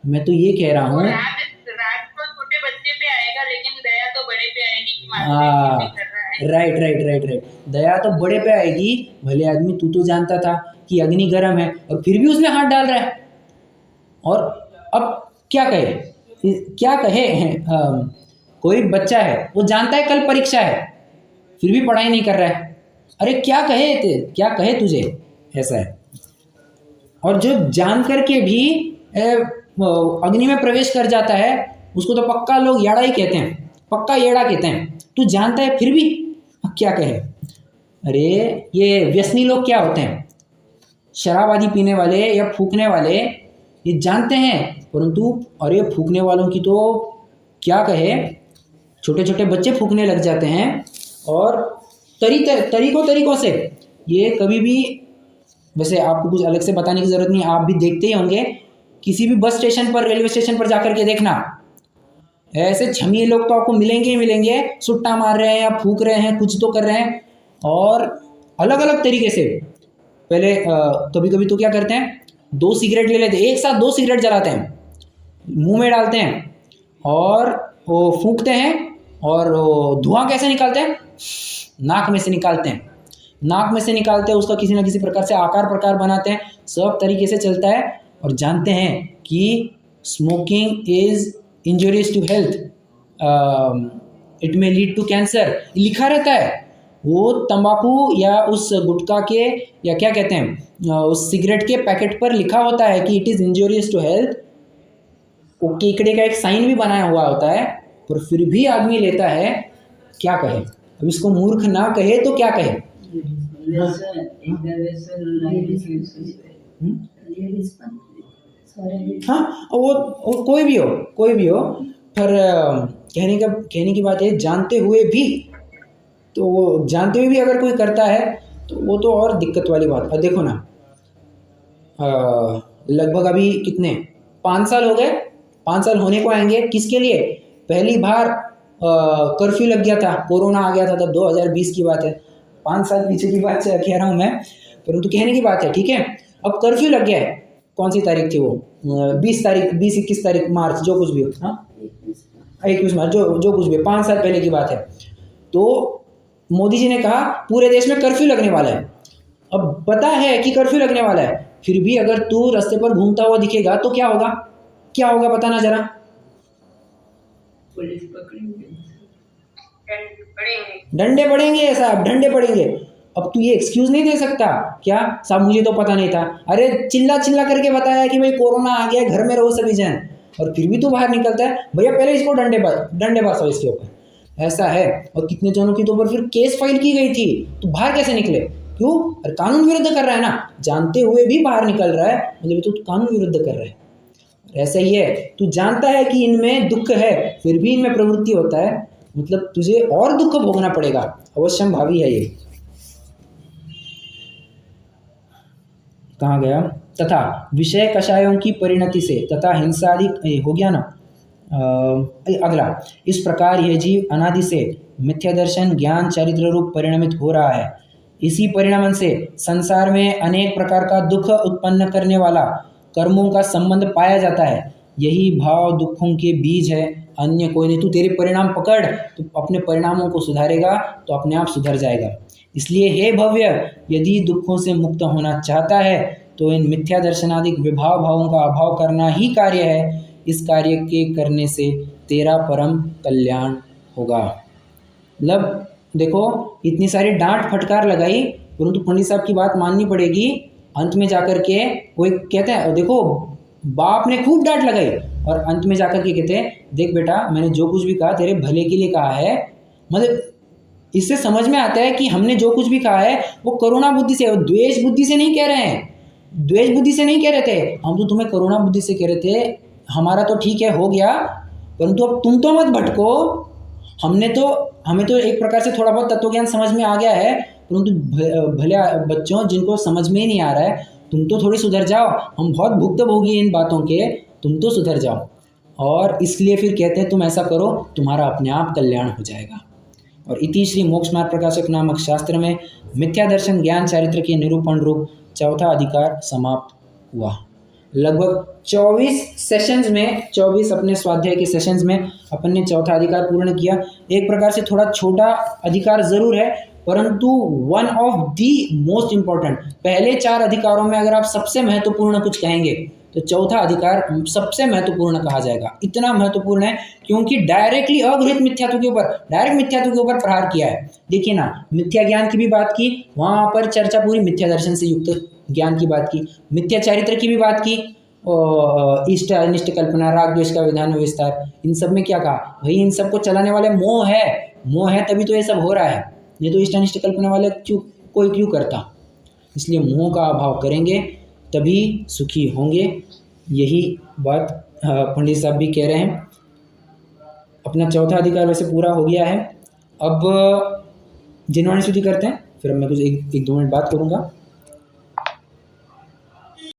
मैं तो ये कह रहा हूँ, रात को छोटे बच्चे पे आएगा, लेकिन दया तो बड़े पे आएगी कि हाँ, राइट, दया तो बड़े पे आएगी। भले आदमी, तू तो जानता था कि अग्नि गर्म है और फिर भी उसमें हाथ डाल रहा है, और अब क्या कहे कोई बच्चा है, वो जानता है कल परीक्षा है, फिर भी पढ़ाई नहीं कर रहा है, अरे क्या कहे तुझे, ऐसा है। और जो जान करके भी अग्नि में प्रवेश कर जाता है, उसको तो पक्का लोग याड़ा ही कहते हैं, पक्का येड़ा कहते हैं। तू जानता है फिर भी क्या कहे। अरे ये व्यसनी लोग क्या होते हैं, शराब आदि पीने वाले या फूकने वाले, ये जानते हैं, परंतु अरे फूकने वालों की तो क्या कहे, छोटे छोटे बच्चे फूकने लग जाते हैं, और तरीकों से ये कभी भी, वैसे आपको कुछ अलग से बताने की ज़रूरत नहीं, आप भी देखते ही होंगे, किसी भी बस स्टेशन पर, रेलवे स्टेशन पर जाकर के देखना, ऐसे छमिए लोग तो आपको मिलेंगे ही मिलेंगे, सुट्टा मार रहे हैं या फूक रहे हैं, कुछ तो कर रहे हैं, और अलग अलग तरीके से। पहले कभी कभी तो क्या करते हैं, 2 सिगरेट ले लेते हैं, एक साथ 2 सिगरेट जलाते हैं, मुंह में डालते हैं और वो फूकते हैं, और धुआं कैसे निकालते हैं, नाक में से निकालते हैं, उसका किसी ना किसी प्रकार से आकार प्रकार बनाते हैं, सब तरीके से चलता है। और जानते हैं कि smoking is injurious to health, it may lead to cancer, लिखा रहता है। वो तंबाकू या उस गुटखा के, या क्या कहते हैं, उस सिगरेट के पैकेट पर लिखा होता है कि इट इज़ इंजurious टू हेल्थ, वो केकड़े का एक साइन भी बनाया हुआ होता है, पर फिर भी आदमी लेता है, क्या कहे। अब इसको मूर्ख ना कहे तो क्या कहे। हाँ, वो कोई भी हो, पर कहने की बात है, जानते हुए भी, तो वो जानते हुए भी अगर कोई करता है तो वो तो और दिक्कत वाली बात। अब देखो ना, लगभग अभी कितने 5 साल हो गए, 5 साल होने को आएंगे। किसके लिए? पहली बार कर्फ्यू लग गया था, कोरोना आ गया था, तब 2020 की बात है, 5 साल पीछे की बात कह रहा हूँ मैं, परंतु कहने की बात है, ठीक है। अब कर्फ्यू लग गया है, कौन सी तारीख थी वो, 20 तारीख मार्च, जो कुछ भी हो, हाँ 21 मार्च, जो कुछ भी, 5 साल पहले की बात है। तो मोदी जी ने कहा पूरे देश में कर्फ्यू लगने वाला है। अब पता है कि कर्फ्यू लगने वाला है, फिर भी अगर तू रास्ते पर घूमता हुआ दिखेगा तो क्या होगा? क्या होगा बताना जरा। पुलिस पकड़ेंगे, डंडे पड़ेंगे साहब, डंडे पड़ेंगे। अब तू ये एक्सक्यूज नहीं दे सकता क्या साहब मुझे तो पता नहीं था, अरे चिल्ला चिल्ला करके बताया कि भाई कोरोना आ गया, घर में रहो सभी जन, और फिर भी तू बाहर निकलता है, भैया पहले इसको डंडे बरसाओ इसके ऊपर। ऐसा है। और कितने जनों के ऊपर फिर केस फाइल की गई थी, तो बाहर कैसे निकले? क्यों? और कानून विरुद्ध कर रहा है ना, जानते हुए भी बाहर निकल रहा है, मतलब तू कानून विरुद्ध कर रहा है। ऐसा ही है, तू जानता है कि इनमें दुख है, फिर भी इनमें प्रवृत्ति होता है, मतलब तुझे और दुख भोगना पड़ेगा, अवश्यम भावी है ये। कहाँ गया? तथा विषय कषायों की परिणति से तथा हिंसा आदि हो गया ना। अगला, इस प्रकार यह जीव अनादि से मिथ्या दर्शन ज्ञान चरित्र रूप परिणमित हो रहा है। इसी परिणाम से संसार में अनेक प्रकार का दुख उत्पन्न करने वाला कर्मों का संबंध पाया जाता है। यही भाव दुखों के बीज है, अन्य कोई नहीं। तू तेरे परिणाम पकड़, तो अपने परिणामों को सुधारेगा तो अपने आप सुधर जाएगा। इसलिए हे भव्य, यदि दुखों से मुक्त होना चाहता है तो इन मिथ्या दर्शनादिक विभाव भावों का अभाव करना ही कार्य है। इस कार्य के करने से तेरा परम कल्याण होगा। मतलब देखो, इतनी सारी डांट फटकार लगाई, परंतु पंडित साहब की बात माननी पड़ेगी। अंत में जाकर के वो एक कहते हैं, देखो बाप ने खूब डांट लगाई और अंत में जाकर के कहते हैं, देख बेटा मैंने जो कुछ भी कहा तेरे भले के लिए कहा है। मतलब इससे समझ में आता है कि हमने जो कुछ भी कहा है वो करुणा बुद्धि से, द्वेष बुद्धि से नहीं कह रहे हैं, द्वेष बुद्धि से नहीं कह रहे थे हम, तो तुम्हें करुणा बुद्धि से कह रहे थे। हमारा तो ठीक है, हो गया, परंतु अब तुम तो मत भटको। हमें तो एक प्रकार से थोड़ा बहुत तत्व ज्ञान समझ में आ गया है, परंतु भले बच्चों जिनको समझ में ही नहीं आ रहा है, तुम तो थोड़ी सुधर जाओ। हम बहुत भुक्तभोगी इन बातों के, तुम तो सुधर जाओ। और इसलिए फिर कहते हैं तुम ऐसा करो, तुम्हारा अपने आप कल्याण हो जाएगा। और इति श्री मोक्ष मार्ग प्रकाशक नामक शास्त्र में मिथ्या दर्शन ज्ञान चारित्र के निरूपण रूप चौथा अधिकार समाप्त हुआ। लगभग 24 सेशंस में, 24 अपने स्वाध्याय के सेशंस में अपन ने चौथा अधिकार पूर्ण किया। एक प्रकार से थोड़ा छोटा अधिकार जरूर है, परंतु one of the most important. पहले 4 अधिकारों में अगर आप सबसे महत्वपूर्ण कुछ कहेंगे तो चौथा अधिकार सबसे महत्वपूर्ण कहा जाएगा। इतना महत्वपूर्ण है क्योंकि डायरेक्टली अगृहित मिथ्यात्व के ऊपर, डायरेक्ट मिथ्यात्व के ऊपर प्रहार किया है। देखिए ना, मिथ्या ज्ञान की भी बात की, वहाँ पर चर्चा पूरी मिथ्या दर्शन से युक्त ज्ञान की बात की, मिथ्या चारित्र की भी बात की, इष्ट अनिष्ट कल्पना राग द्वेष का विधान विस्तार, इन सब में क्या कहा? भाई इन सबको चलाने वाले मोह है तभी तो ये सब हो रहा है, नहीं तो इष्ट अनिष्ट कल्पना वाले कोई क्यों करता। इसलिए मोह का अभाव करेंगे तभी सुखी होंगे। यही बात पंडित साहब भी कह रहे हैं। अपना चौथा अधिकार वैसे पूरा हो गया है। अब जिन्होंने स्तुति करते हैं, फिर मैं कुछ 1-2 मिनट बात करूँगा।